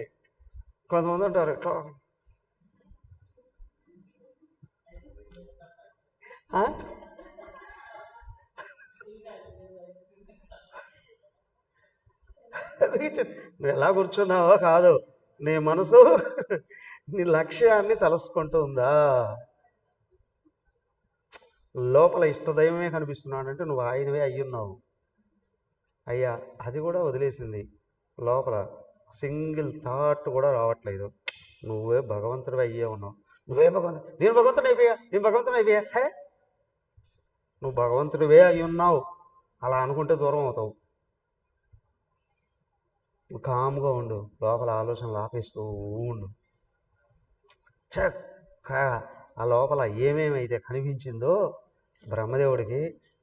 కొంతమంది అంటారు ఇట్లా నువ్వు ఎలా కూర్చున్నావో కాదు, నీ మనసు నీ లక్ష్యాన్ని తలుసుకుంటుందా? లోపల ఇష్టదైవమే కనిపిస్తున్నాడంటే నువ్వు ఆయనవే అయ్యున్నావు. అయ్యా అది కూడా వదిలేసింది, లోపల సింగిల్ థాట్ కూడా రావట్లేదు. నువ్వే భగవంతుడివి అయ్యే ఉన్నావు. నువ్వే భగవంతుడు, నేను భగవంతుడు అయిపోయా, నేను భగవంతుడు అయిపోయా. నువ్వు భగవంతుడివే అయి ఉన్నావు. అలా అనుకుంటే దూరం అవుతావు. నువ్వు కామ్గా ఉండు, లోపల ఆలోచనలు ఆపేస్తూ ఉండు. చక్కగా ఆ లోపల ఏమేమైతే కనిపించిందో బ్రహ్మదేవుడికి,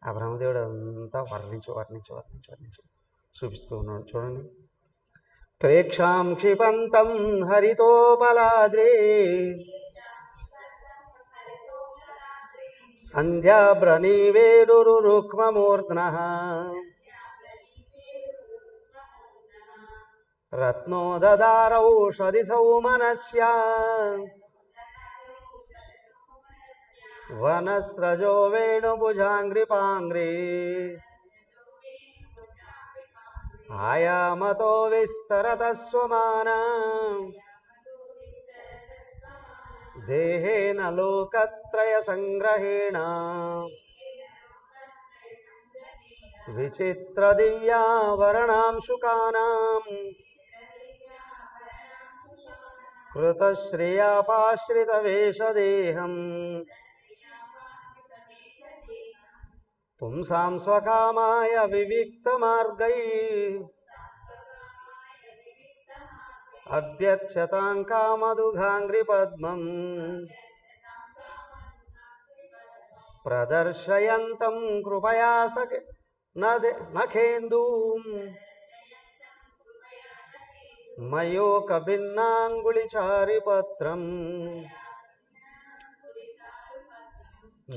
ఆ బ్రహ్మదేవుడు అంతా వర్ణించి చూపిస్తూ ఉన్నాడు. చూడండి. ప్రేక్షాం క్షిపంతం హరితోపలాద్రే సంధ్యాభ్రణీవేరురుక్మమూర్ధ్నః రత్నోదదారౌషధి సౌమనస్య వనస్రజో వేణుభుజాంగ్రిపాంగ్రీ ఆయామతో విస్తరత స్వమాన దేహేన లోకత్రయ సంగ్రహేణ విచిత్ర దివ్యావరణాంశుకానాం కృతశ్రియాపాశ్రిత వేషదేహం పుంసాం స్వకామాయ వివిక్త మార్గై అభ్యర్చతాం కామదుఘాంగ్రి పద్మం ప్రదర్శయంతం కృపయా నఖేందూం మయోక భిన్నాంగుళిచారిపత్రం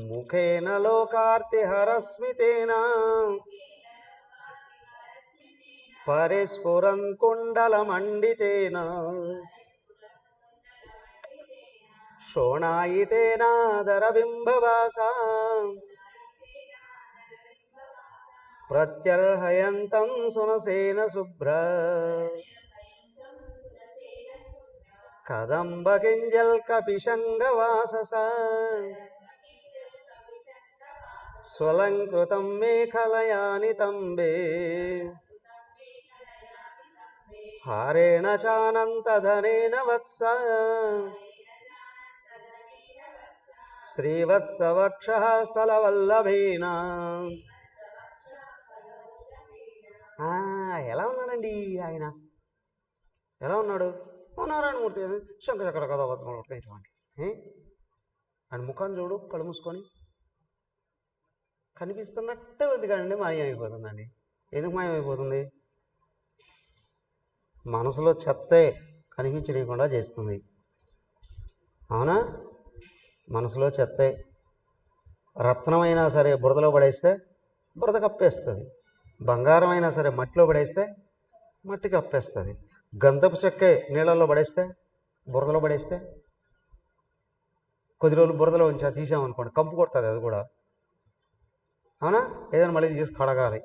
ముఖేన లోకార్తిహరస్మితేన పరిస్ఫురన్ కుండలమండితేన శోణాయితేనాదరబింబవాసా ప్రత్యర్హయంతం సునసేన శుభ్ర కదంబ కింజల్ కపిశంగవాసస స్వలంకృతం మేఖలయాని తంబే హారేణ చానంతధనేన వత్స శ్రీవత్సవక్షః స్థలవల్లభేన. ఎలా ఉన్నాడండి ఆయన? ఎలా ఉన్నాడు? నారాయణమూర్తి శంకరచక్ర కథాబద్ధములు ఇటువంటి ఆయన ముఖాన్ని చూడు, కళ్ళు మూసుకొని కనిపిస్తున్నట్టే ఉంది కదండి, మాయమైపోతుందండి. ఎందుకు మాయమైపోతుంది? మనసులో చెత్తే కనిపించకుండా చేస్తుంది. అవునా? మనసులో చెత్తే. రత్నమైనా సరే బురదలో పడేస్తే బురద కప్పేస్తుంది. బంగారం అయినా సరే మట్టిలో పడేస్తే మట్టి కప్పేస్తుంది. గంధపు చెక్కే నీళ్ళల్లో పడేస్తే, బురదలో పడేస్తే కొద్ది రోజులు బురదలో ఉంచి తీసామనుకోండి, కంపు కొడుతుంది అది కూడా. అవునా? ఏదైనా మళ్ళీ తీసి కడగాలి.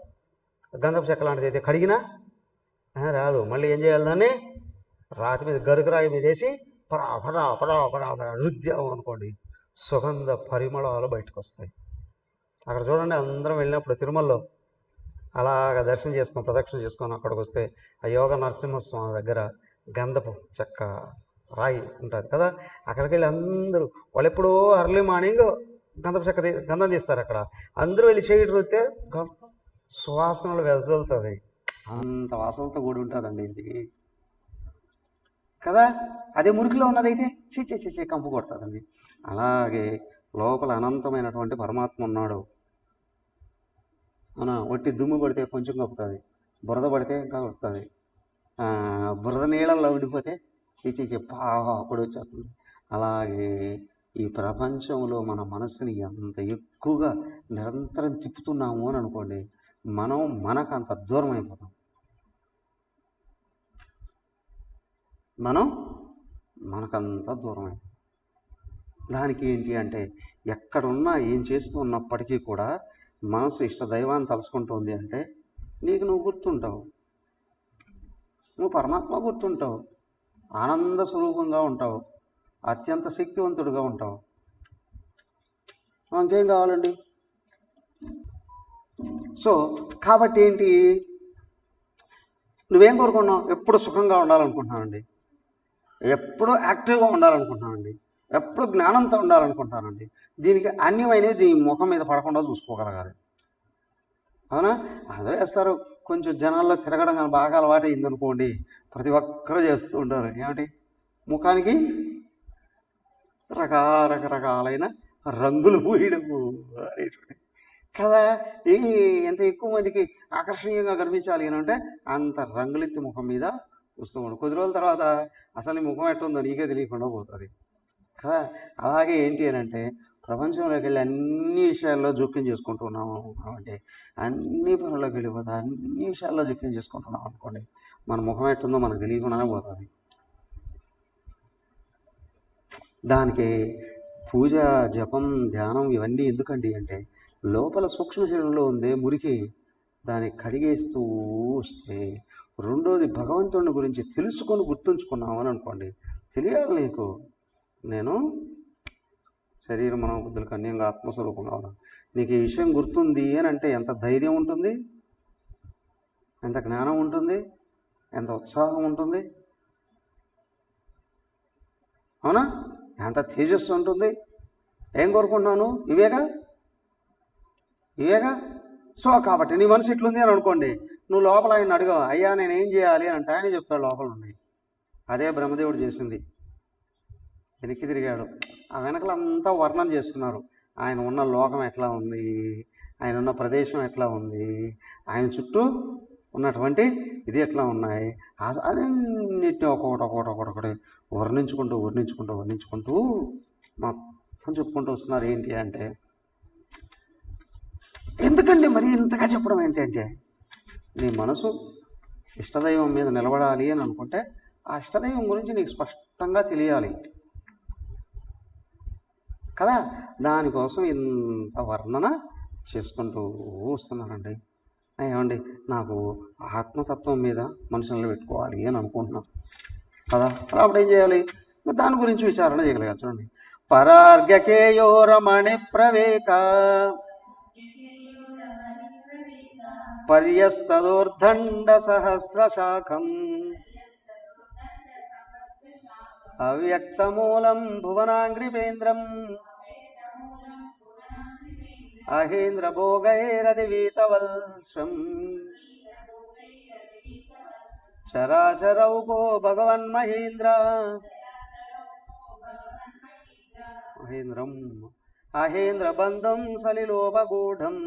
గంధపు చెక్క లాంటిది అయితే కడిగినా రాదు. మళ్ళీ ఏం చేయాలి? దాన్ని రాతి మీద గరుకురాయి మీద వేసి పరా పరా పరా పరా పరా రుద్దాము అనుకోండి, సుగంధ పరిమళాలు బయటకు వస్తాయి. అక్కడ చూడండి, అందరం వెళ్ళినప్పుడు తిరుమలలో అలాగ దర్శనం చేసుకొని ప్రదక్షిణ చేసుకొని అక్కడికి వస్తే ఆ యోగ నరసింహస్వామి దగ్గర గంధపు చెక్క రాయి ఉంటుంది కదా, అక్కడికి వెళ్ళి అందరూ వాళ్ళు ఎప్పుడో అర్లీ మార్నింగ్ గంధపు చెక్క గంధం తీస్తారు. అక్కడ అందరూ వెళ్ళి చేయడం వస్తే సువాసనలు వెదజల్లుతుంది. అంత వాసనతో కూడి ఉంటుందండి ఇది కదా. అదే మురికిలో ఉన్నదైతే చే కంపు కొడుతుందండి. అలాగే లోపల అనంతమైనటువంటి పరమాత్మ ఉన్నాడు. అవునా? ఒట్టి దుమ్ము పడితే కొంచెం కప్పుతుంది, బురద పడితే ఇంకా కొడుతుంది. బురద నీళ్ళల్లో ఉండిపోతే చే బాగా అప్పుడు వచ్చేస్తుంది. అలాగే ఈ ప్రపంచంలో మన మనస్సుని ఎంత ఎక్కువగా నిరంతరం తిప్పుతున్నాము అని అనుకోండి, మనకు అంత దూరం అయిపోతాం. మనకంత దూరం అయిపోతాం. దానికి ఏంటి అంటే, ఎక్కడున్నా ఏం చేస్తూ ఉన్నప్పటికీ కూడా మనసు ఇష్ట దైవాన్ని తలుచుకుంటుంది అంటే నీకు నువ్వు గుర్తుంటావు, నువ్వు పరమాత్మ గుర్తుంటావు, ఆనంద స్వరూపంగా ఉంటావు, అత్యంత శక్తివంతుడుగా ఉంటావు. ఇంకేం కావాలండి? సో కాబట్టి ఏంటి, నువ్వేం కోరుకున్నావు? ఎప్పుడు సుఖంగా ఉండాలనుకుంటున్నానండి, ఎప్పుడు యాక్టివ్గా ఉండాలనుకుంటున్నానండి, ఎప్పుడు జ్ఞానంతో ఉండాలనుకుంటున్నానండి. దీనికి అన్యమైనవి దీని ముఖం మీద పడకుండా చూసుకోగలగాలి. అవునా? అందరూ వేస్తారు. కొంచెం జనాల్లో తిరగడం కానీ బాగా అలవాటు అయింది అనుకోండి, ప్రతి ఒక్కరూ చేస్తూ ఉంటారు. ఏమిటి? ముఖానికి రకరకాలైన రంగులు పూయడము అనేటువంటి కదా. ఎంత ఎక్కువ మందికి ఆకర్షణీయంగా కనిపించాలి అని అంటే అంత రంగులెత్తి ముఖం మీద వస్తూ ఉండు. కొద్ది రోజుల తర్వాత అసలు నీ ముఖం ఎట్టుందో నీకే తెలియకుండా పోతుంది కదా. అలాగే ఏంటి అని అంటే, ప్రపంచంలోకి వెళ్ళి అన్ని విషయాల్లో జోక్యం చేసుకుంటున్నాము అంటే, అన్ని పనుల్లోకి వెళ్ళిపోతా అన్ని విషయాల్లో జోక్యం చేసుకుంటున్నాం అనుకోండి, మన ముఖం ఎట్టుందో మనకు తెలియకుండానే పోతుంది. దానికి పూజ, జపం, ధ్యానం ఇవన్నీ ఎందుకండి అంటే, లోపల సూక్ష్మ శరీరంలో ఉందే మురికి దాన్ని కడిగేస్తూ వస్తే, రెండోది భగవంతుడిని గురించి తెలుసుకొని గుర్తుంచుకున్నామని అనుకోండి, తెలియాలి నీకు నేను శరీరం మనోబుద్ధులకు అన్యంగా ఆత్మస్వరూపంగా ఉన్నాను. నీకు ఈ విషయం గుర్తుంది అని అంటే ఎంత ధైర్యం ఉంటుంది, ఎంత జ్ఞానం ఉంటుంది, ఎంత ఉత్సాహం ఉంటుంది. అవునా? ఎంత తేజస్సు ఉంటుంది. ఏం కోరుకుంటున్నాను? ఇవేగా. సో కాబట్టి నీ మనసు ఇట్లుంది అని అనుకోండి, నువ్వు లోపల ఆయన అడుగు, అయ్యా నేనేం చేయాలి అని అంటే ఆయన చెప్తాడు లోపల ఉన్నాయి. అదే బ్రహ్మదేవుడు చేసింది. వెనక్కి తిరిగాడు, ఆ వెనకలంతా వర్ణన చేస్తున్నారు. ఆయన ఉన్న లోకం ఎట్లా ఉంది, ఆయన ఉన్న ప్రదేశం ఎట్లా ఉంది, ఆయన చుట్టూ ఉన్నటువంటి ఇది ఎట్లా ఉన్నాయి, అన్నిటిని ఒక్కొక్కటి వర్ణించుకుంటూ మొత్తం చెప్పుకుంటూ వస్తున్నారు. ఏంటి అంటే, ఎందుకండి మరి ఇంతగా చెప్పడం ఏంటంటే, నీ మనసు ఇష్టదైవం మీద నిలబడాలి అని అనుకుంటే ఆ ఇష్టదైవం గురించి నీకు స్పష్టంగా తెలియాలి. కదా. దానికోసం ఇంత వర్ణన చేసుకుంటూ వస్తున్నారండి. ఏమండి, నాకు ఆత్మతత్వం మీద మనుషులను పెట్టుకోవాలి అని అనుకుంటున్నాం కదా. అప్పుడు ఏం చేయాలి? దాని గురించి విచారణ చేయగలిగారు. చూడండి, పరార్ఘకేయోరమణి ప్రవేక పర్యస్తదోర్ధండ సహస్రశాఖం అవ్యక్తమూలం భువనాంగ్రిపేంద్రం అహేంద్ర భోగైరదివీతవల్స్వం చరాచరౌకో భగవన్మహేంద్ర మహేంద్రం అహేంద్ర బంధం సలిలోపగూఢం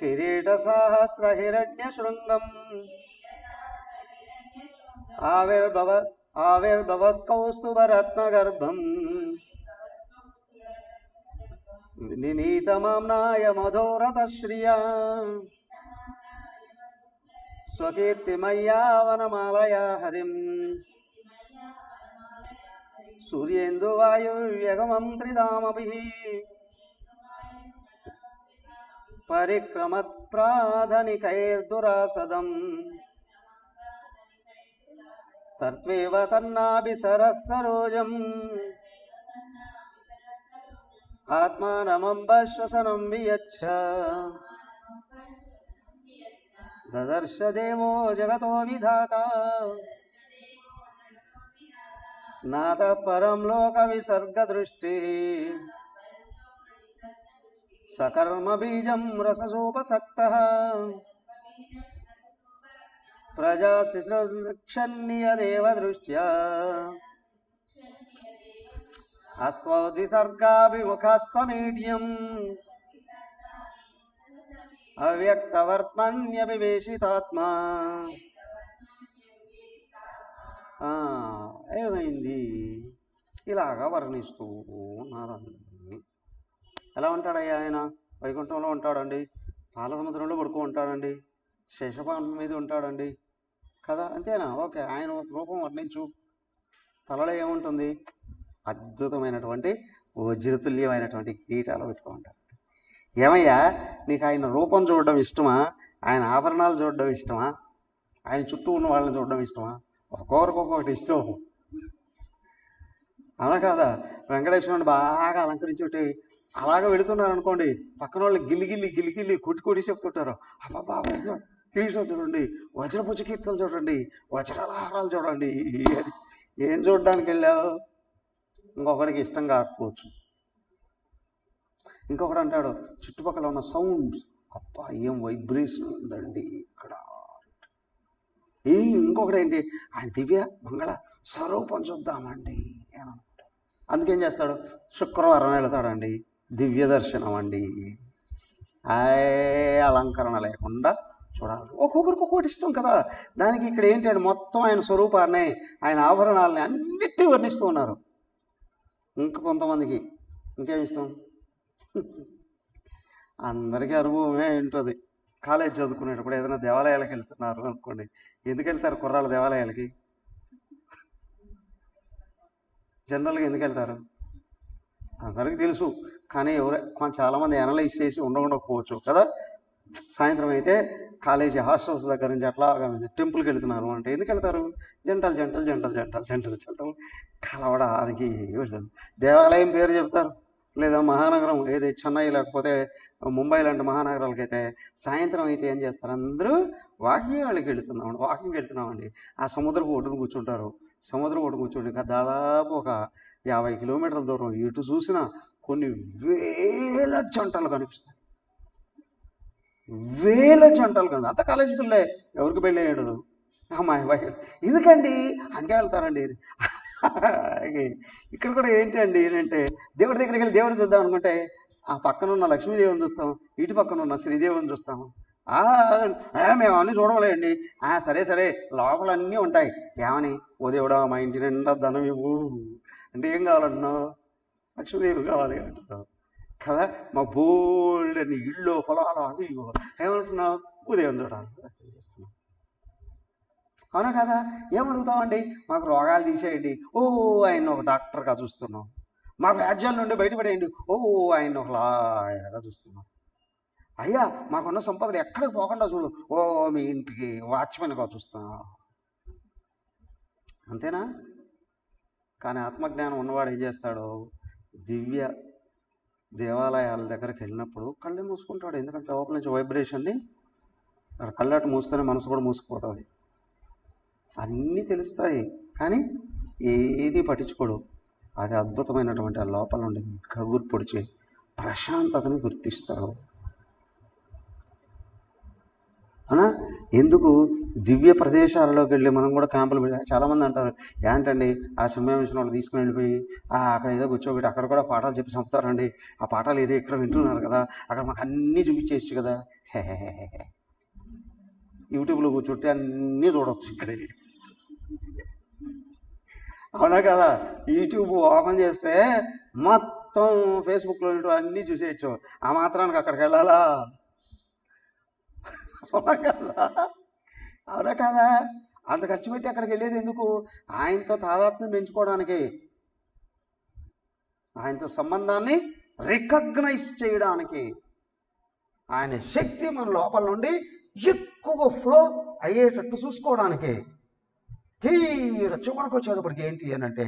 కిరీట సహస్ర హిరణ్య శృంగం ఆవిర్భవత్ కౌస్తుభరత్నగర్భం నినీతమామ్నాయ మధోరథశ్రియా స్వకీర్తిమయ్యా వనమాలయా హరిం సూర్యేందువాయువ్యగమం త్రిధామభిః పరిక్రమత్ప్రాధనికైర్దురాసదం తత్వేవ తన్నాభిసరస్సరోజం ఆత్మానమంబశ్వసనం వియచ్చ దదర్శ దేవో జగతో విధాత నాథ పరం లోక విసర్గ దృష్టి సకర్మ బీజం రససోపసక్తః ప్రజా శిశృక్షణీయదేవ దృష్ట్యా అస్త్వద్విసర్గాభిముఖస్తమీడ్యం అవ్యక్తవర్త్మన్యవివేశితాత్మా. ఏమైంది? ఇలాగా వర్ణిస్తూ ఉన్నారండి. ఎలా ఉంటాడయ్యా ఆయన? వైకుంఠంలో ఉంటాడండి, పాలసముద్రంలో పడుకో ఉంటాడండి, శేషపానం మీద ఉంటాడండి కదా. అంతేనా? ఓకే, ఆయన రూపం వర్ణించు. తలలో ఏముంటుంది? అద్భుతమైనటువంటి వజ్రతుల్యమైనటువంటి కిరీటాలు పెట్టుకుంటారు. ఏమయ్యా, నీకు ఆయన రూపం చూడడం ఇష్టమా? ఆయన ఆభరణాలు చూడడం ఇష్టమా? ఆయన చుట్టూ ఉన్న వాళ్ళని చూడడం ఇష్టమా? ఒక్కొక్కరికి ఇష్టం, అవునా కాదా? వెంకటేశ్వరుని బాగా అలంకరించి అలాగ వెళుతున్నారు అనుకోండి, పక్కన వాళ్ళు గిల్లి కొట్టి చెప్తుంటారు, అబ్బా కిరీటం చూడండి, వజ్రపుచ్చ కీర్తలు చూడండి, వజ్రాలహారాలు చూడండి. ఏం చూడడానికి వెళ్ళావు? ఇంకొకడికి ఇష్టం కాకపోవచ్చు. ఇంకొకడు అంటాడు, చుట్టుపక్కల ఉన్న సౌండ్, అబ్బా ఏం వైబ్రేషన్ ఉందండి ఇక్కడ. ఇంకొకటి ఏంటి, ఆయన దివ్య మంగళ స్వరూపం చూద్దామండి. అందుకేం చేస్తాడు? శుక్రవారం వెళతాడండి, దివ్య దర్శనం అండి. అలంకరణ లేకుండా చూడాలి. ఒక్కొక్కరికి ఒక్కొక్కటి ఇష్టం కదా. దానికి ఇక్కడ ఏంటంటే మొత్తం ఆయన స్వరూపాన్ని, ఆయన ఆభరణాలని అన్నిటినీ వర్ణిస్తూ ఉన్నారు. ఇంకా కొంతమందికి ఇంకేం ఇష్టం? అందరికీ అనుభవమే ఉంటుంది. కాలేజ్ చదువుకునేటప్పుడు ఏదైనా దేవాలయాలకు వెళ్తున్నారు అనుకోండి, ఎందుకు వెళ్తారు కుర్రాళ్ళు దేవాలయాలకి? జనరల్గా ఎందుకు వెళ్తారు అందరికీ తెలుసు, కానీ చాలామంది అనలైజ్ చేసి ఉండకపోవచ్చు కదా. సాయంత్రం అయితే కాలేజీ హాస్టల్స్ దగ్గర నుంచి అట్లా టెంపుల్కి వెళ్తున్నారు అంటే ఎందుకు వెళ్తారు? జంటలు కలవడానికి వెళ్తారు. దేవాలయం పేరు చెప్తారు, లేదా మహానగరం ఏది చెన్నై లేకపోతే ముంబై లాంటి మహానగరాలకైతే సాయంత్రం అయితే ఏం చేస్తారు? అందరూ వాకింగ్కి వెళ్తున్నామండి. ఆ సముద్రపు ఒడ్డును కూర్చుంటారు. సముద్రం ఒడ్డు కూర్చోండి దాదాపు ఒక 50 కిలోమీటర్ల దూరం ఎటు చూసినా కొన్ని వేల జంటలు కనిపిస్తాయి. అంత కాలేజీ పిల్లే, ఎవరికి పెళ్ళి అయ్యడు అమ్మాయి బాయ్. ఎందుకండి? అందుకే వెళ్తారండి. ఇక్కడ కూడా ఏంటి అండి ఏంటంటే, దేవుడి దగ్గరికి వెళ్ళి దేవుడిని చూద్దాం అనుకుంటే ఆ పక్కన ఉన్న లక్ష్మీదేవిని చూస్తాం, ఇటు పక్కన ఉన్న శ్రీదేవిని చూస్తాం. మేము అన్నీ చూడలేండి. సరే లోపలన్నీ ఉంటాయి. ఏమని? ఓ దేవుడా మా ఇంటి నిండా ధనం ఇవ్వు అంటే ఏం కావాలంటున్నావు? లక్ష్మీదేవి కావాలి అంటున్నావు కదా. మా బోల్డ్ అని ఇళ్ళు పొలాలు అవి ఏమంటున్నావు? ఉదయం చూడాలి చేస్తున్నావు. అవునా కదా? ఏమడుగుతామండి? మాకు రోగాలు తీసేయండి, ఓ ఆయన ఒక డాక్టర్గా చూస్తున్నాం. మా వ్యాజ్యాల నుండి బయటపడేయండి, ఓ ఆయన ఒక లాయర్గా చూస్తున్నాం. అయ్యా మాకున్న సంపదలు ఎక్కడికి పోకుండా చూడు, ఓ మీ ఇంటికి వాచ్మెన్గా చూస్తున్నాం. అంతేనా? కానీ ఆత్మజ్ఞానం ఉన్నవాడు ఏం చేస్తాడు? దివ్య దేవాలయాల దగ్గరికి వెళ్ళినప్పుడు కళ్ళు మూసుకుంటాడు. ఎందుకంటే లోపల నుంచి వైబ్రేషన్ని అక్కడ కళ్ళటు మూస్తేనే మనసు కూడా మూసుకుపోతుంది. అన్నీ తెలుస్తాయి కానీ ఏది పట్టించుకోడు. అది అద్భుతమైనటువంటి ఆ లోపల నుండి గగురు పొడిచే ప్రశాంతతని గుర్తిస్తాడు. అవునా? ఎందుకు దివ్య ప్రదేశాలలోకి వెళ్ళి మనం కూడా క్యాంపులు పెట్టి, చాలామంది అంటారు ఏంటండి ఆ సమ్మేళించిన వాళ్ళు తీసుకుని వెళ్ళిపోయి అక్కడ ఏదో కూర్చోబెట్టి అక్కడ కూడా పాఠాలు చెప్పి చంపుతారండి, ఆ పాఠాలు ఏదో ఇక్కడ వింటున్నారు కదా, అక్కడ మాకు అన్నీ చూపించేయచ్చు కదా. యూట్యూబ్లో కూర్చుంటే అన్నీ చూడవచ్చు ఇక్కడే. అవునా కదా? యూట్యూబ్ ఓపెన్ చేస్తే మొత్తం ఫేస్బుక్లో అన్నీ చూసేయచ్చు. ఆ మాత్రానికి అక్కడికి వెళ్ళాలా? అవునా కదా? అవునా కదా? అంత ఖర్చు పెట్టి అక్కడికి వెళ్ళేది ఎందుకు? ఆయనతో తాదాత్మ్యం పెంచుకోవడానికి, ఆయనతో సంబంధాన్ని రికగ్నైజ్ చేయడానికి, ఆయన శక్తి మన లోపల నుండి ఎక్కువ ఫ్లో అయ్యేటట్టు చూసుకోవడానికి. తీర చివరికి వచ్చేటప్పటికి ఏంటి అని అంటే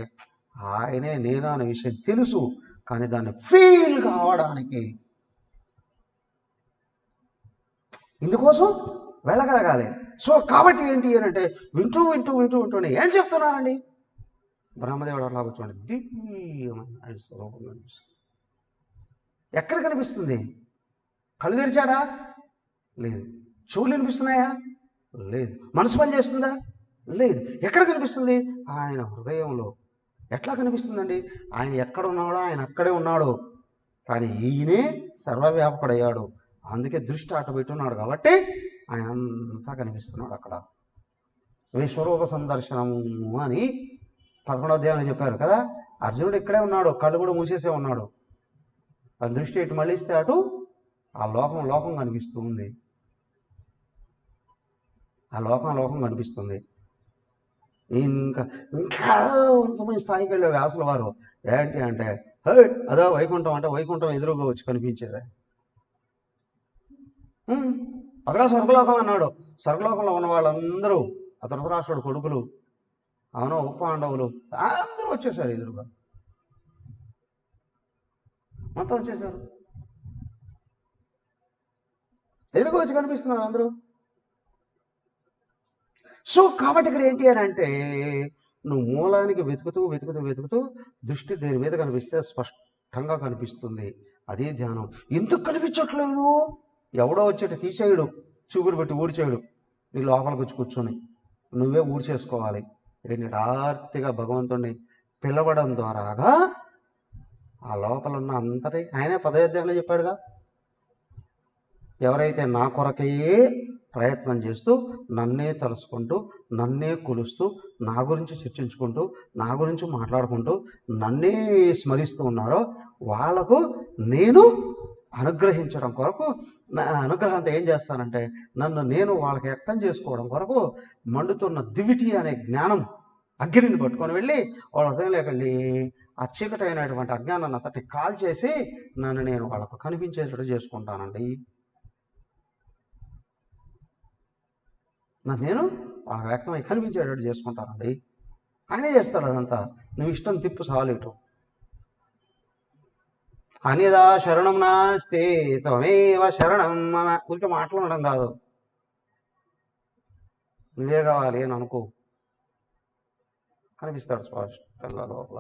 ఆయనే నేను అనే విషయం తెలుసు, కానీ దాన్ని ఫీల్ కావడానికి ఇందుకోసం వెళ్ళగలగాలి. సో కాబట్టి ఏంటి అని అంటే వింటూనే ఏం చెప్తున్నారండి? బ్రహ్మదేవుడు అట్లా కూర్చోండి, దివ్యమైన స్వరూపం కనిపిస్తుంది. ఎక్కడ కనిపిస్తుంది? కళ్ళు తెరిచాడా? లేదు. చెవులు వినిపిస్తున్నాయా? లేదు. మనసు పని చేస్తుందా? లేదు. ఎక్కడ కనిపిస్తుంది? ఆయన హృదయంలో. ఎట్లా కనిపిస్తుందండి? ఆయన ఎక్కడ ఉన్నాడో ఆయన అక్కడే ఉన్నాడు, కానీ ఈయనే సర్వవ్యాపకుడయ్యాడు. అందుకే దృష్టి అటు పెట్టున్నాడు కాబట్టి ఆయన అంతా కనిపిస్తున్నాడు అక్కడ. విశ్వరూప సందర్శనము అని 11వ అధ్యాయంలో చెప్పారు కదా. అర్జునుడు ఇక్కడే ఉన్నాడు, కళ్ళు కూడా మూసేసే ఉన్నాడు. ఆ దృష్టి ఇటు మళ్ళిస్తే అటు ఆ లోకం కనిపిస్తూ ఉంది. ఆ లోకం కనిపిస్తుంది. ఇంకా కొంతమంది స్థాయికి వెళ్ళే వ్యాసుల వారు ఏంటి అంటే, హే అదో వైకుంఠం అంటే వైకుంఠం ఎదురుగా వచ్చి కనిపించేదే. అదగా స్వర్గలోకం అన్నాడు. స్వర్గలోకంలో ఉన్న వాళ్ళందరూ ఆ ధృతరాష్ట్రుడు కొడుకులు, అవును ఉపపాండవులు అందరూ వచ్చేసారు ఎదురుగా, మొత్తం వచ్చేసారు. ఎదురుగా వచ్చి కనిపిస్తున్నారు అందరూ. సో కాబట్టి ఇక్కడ ఏంటి అని అంటే నువ్వు మూలానికి వెతుకుతూ దృష్టి దేని మీద కనిపిస్తే స్పష్టంగా కనిపిస్తుంది. అదే ధ్యానం. ఎందుకు కనిపించట్లేదు? ఎవడో వచ్చేటి తీసేయడు, చూపురు పెట్టి ఊడ్చేయడు. నీ లోపలికి వచ్చి కూర్చొని నువ్వే ఊడ్చేసుకోవాలి. ఏంటి ఆర్తిగా భగవంతుడిని పిలవడం ద్వారాగా ఆ లోపల ఉన్న అంతటి ఆయనే 10వ అధ్యాయంలో చెప్పాడుగా, ఎవరైతే నా కొరకే ప్రయత్నం చేస్తూ నన్నే తలుసుకుంటూ నన్నే కొలుస్తూ నా గురించి చర్చించుకుంటూ నా గురించి మాట్లాడుకుంటూ నన్నే స్మరిస్తూ ఉన్నారో వాళ్లకు నేను అనుగ్రహించడం కొరకు, నా అనుగ్రహంతో ఏం చేస్తానంటే నేను వాళ్ళకి వ్యక్తం చేసుకోవడం కొరకు మండుతున్న దివిటి అనే జ్ఞానం అగ్నిని పట్టుకొని వెళ్ళి వాళ్ళ హృదయంలోకి వెళ్ళి ఆ చీకటైనటువంటి అజ్ఞానాన్ని అంతటి కాల్ చేసి నేను వాళ్ళకు కనిపించేటట్టు చేసుకుంటానండి. నేను వాళ్ళకి వ్యక్తమై కనిపించేటట్టు చేసుకుంటానండి. ఆయనే చేస్తాడు అదంతా. నువ్వు ఇష్టం తిప్పు సాలిటు. అన్యదా శరణం నాస్తే త్వమేవ శరణం మమ. ఊరికే మాట్లాడడం కాదు, నువ్వే కావాలి అని అనుకో, కనిపిస్తాడు స్పష్టంగా లోపల.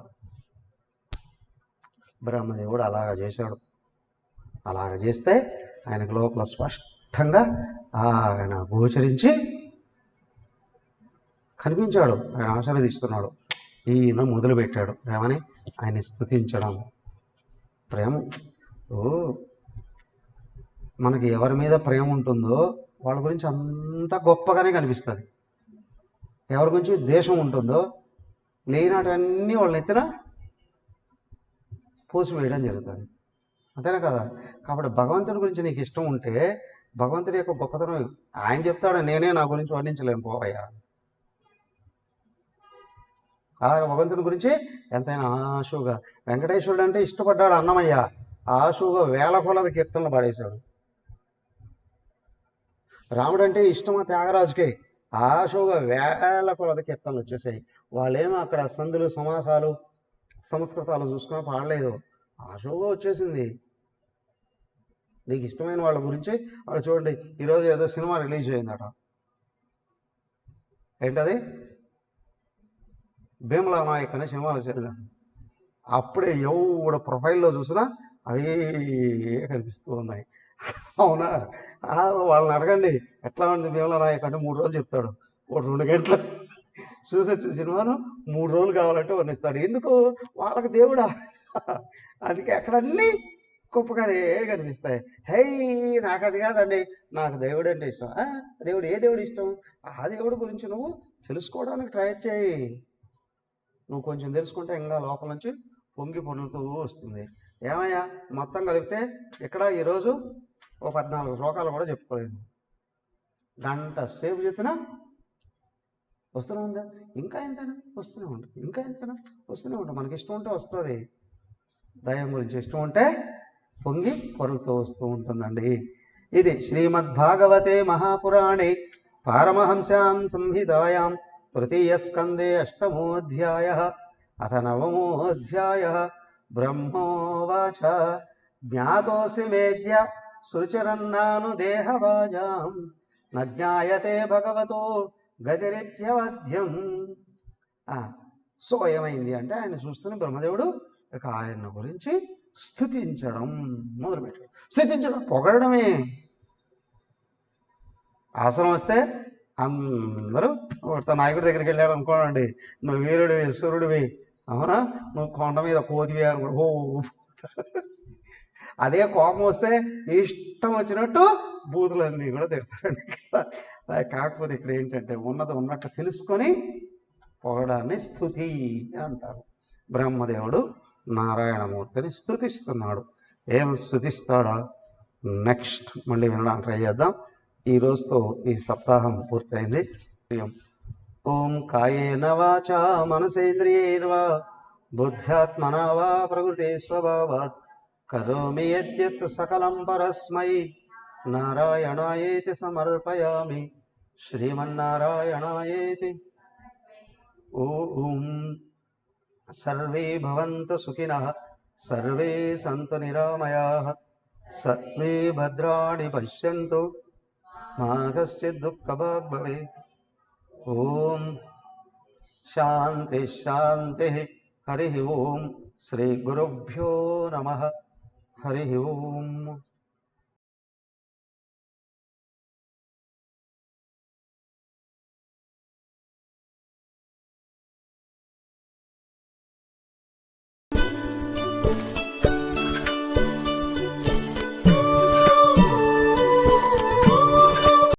బ్రహ్మదేవుడు అలాగ చేశాడు. అలాగ చేస్తే ఆయనకు లోపల స్పష్టంగా ఆయన గోచరించి కనిపించాడు. ఆయన ఆశీర్వదిస్తున్నాడు. ఈయన మొదలుపెట్టాడు ఏమని? ఆయన స్తుతించడం. ప్రేమ మనకి ఎవరి మీద ప్రేమ ఉంటుందో వాళ్ళ గురించి అంత గొప్పగానే కనిపిస్తుంది. ఎవరి గురించి ద్వేషం ఉంటుందో లేనటన్నీ వాళ్ళని ఎత్తిన పోసివేయడం జరుగుతుంది. అంతేనా కదా? కాబట్టి భగవంతుడి గురించి నీకు ఇష్టం ఉంటే భగవంతుడి యొక్క గొప్పతనం ఆయన చెప్తాడు, నేనే నా గురించి వర్ణించలేను పోవయ్యా. అలాగే భగవంతుడి గురించి ఎంతైనా ఆశువుగా, వెంకటేశ్వరుడు అంటే ఇష్టపడ్డాడు అన్నమయ్య, ఆశువుగా వేల కొలది కీర్తనలు పాడేశాడు. రాముడు అంటే ఇష్టమా త్యాగరాజుకి, ఆశువుగా వేల కొలది కీర్తనలు వచ్చేసాయి. వాళ్ళేమో అక్కడ సందులు సమాసాలు సంస్కృతాలు చూసుకొని పాడలేదు, ఆశువుగా వచ్చేసింది. నీకు ఇష్టమైన వాళ్ళ గురించి వాళ్ళు చూడండి, ఈరోజు ఏదో సినిమా రిలీజ్ అయిందట, ఏంటది భీమలా నాయక్ అనే సినిమా వచ్చింది. అప్పుడే ఎవడ ప్రొఫైల్లో చూసినా అవే కనిపిస్తూ ఉన్నాయి. అవునా? వాళ్ళని అడగండి ఎట్లా ఉంది భీమలా నాయక్ అంటే 3 రోజులు చెప్తాడు. ఒక 2 గంటలు చూసి వచ్చిన సినిమాను 3 రోజులు కావాలంటే వర్ణిస్తాడు. ఎందుకు? వాళ్ళకి దేవుడా. అందుకే అక్కడన్నీ గొప్పగానే కనిపిస్తాయి. హై, నాకు అది కాదండి, నాకు దేవుడు అంటే ఇష్టం. దేవుడు ఏ దేవుడు ఇష్టం? ఆ దేవుడి గురించి నువ్వు తెలుసుకోవడానికి ట్రై చేయి. నువ్వు కొంచెం తెలుసుకుంటే ఇంకా లోపల నుంచి పొంగి పొందుతూ వస్తుంది. ఏమయ్యా మొత్తం కలిపితే ఇక్కడ ఈరోజు ఓ 14 శ్లోకాలు కూడా చెప్పుకోలేదు, గంట సేపు చెప్పినా వస్తూనే ఉందా? ఇంకా ఎంతైనా వస్తూనే ఉంటుంది, ఇంకా ఎంతైనా వస్తూనే ఉంటుంది. మనకి ఇష్టం ఉంటే వస్తుంది, దైవం గురించి ఇష్టం ఉంటే పొంగి పొరులుతూ వస్తూ ఉంటుందండి. ఇది శ్రీమద్భాగవతే మహాపురాణే పారమహంస్యాం సంహితాయాం తృతీయ స్కందే 8మోऽధ్యాయः అథ 9మోऽధ్యాయः. బ్రహ్మోవాచ జ్ఞాతోసి వేద్య సురుచిరన్నాను దేహవాజాం న జ్ఞాయతే భగవతో గతిరిత్యవధ్యం. సో ఏమైంది అంటే, ఆయన చూస్తున్న బ్రహ్మదేవుడు ఇక ఆయన గురించి స్తుతించడం మొదలుపెట్టాడు. స్తుతించడం, పొగడమే. అవసరం వస్తే అందరూ నాయకుడి దగ్గరికి వెళ్ళాడు అనుకోండి, నువ్వు వీరుడివి సూర్యుడివి, అవునా, నువ్వు కొండ మీద కోతివి అని కూడా అదే కోపం వస్తే ఇష్టం వచ్చినట్టు బూతులన్నీ కూడా తిడతారండి. కాకపోతే ఇక్కడ ఏంటంటే ఉన్నది ఉన్నట్టు తెలుసుకొని పొగడాన్ని స్తుతి అంటారు. బ్రహ్మదేవుడు నారాయణమూర్తిని స్తుతిస్తున్నాడు. ఏం స్తుతిస్తాడా నెక్స్ట్ మళ్ళీ వినడానికి ట్రై చేద్దాం. ఈ రోజుతో ఈ సప్తాహం పూర్తయింది. ఓం కాయేన వాచా మనసేంద్రియైర్వా బుద్ధ్యాత్మనా వా ప్రకృతే స్వభావాత్ కరోమి యద్యత్ సకలం పరస్మై నారాయణాయేతి సమర్పయామి. శ్రీమన్నారాయణాయేతి. ఓం సర్వే భవంతు సుఖినః, సర్వే సంతు నిరామయాః, సర్వే భద్రాణి పశ్యంతు, మా కశ్చిద్ దుఃఖభాగ్ భవేత్. ఓం శాంతి శాంతి. హరి ఓం. శ్రీ గురుభ్యో నమః. హరి ఓం.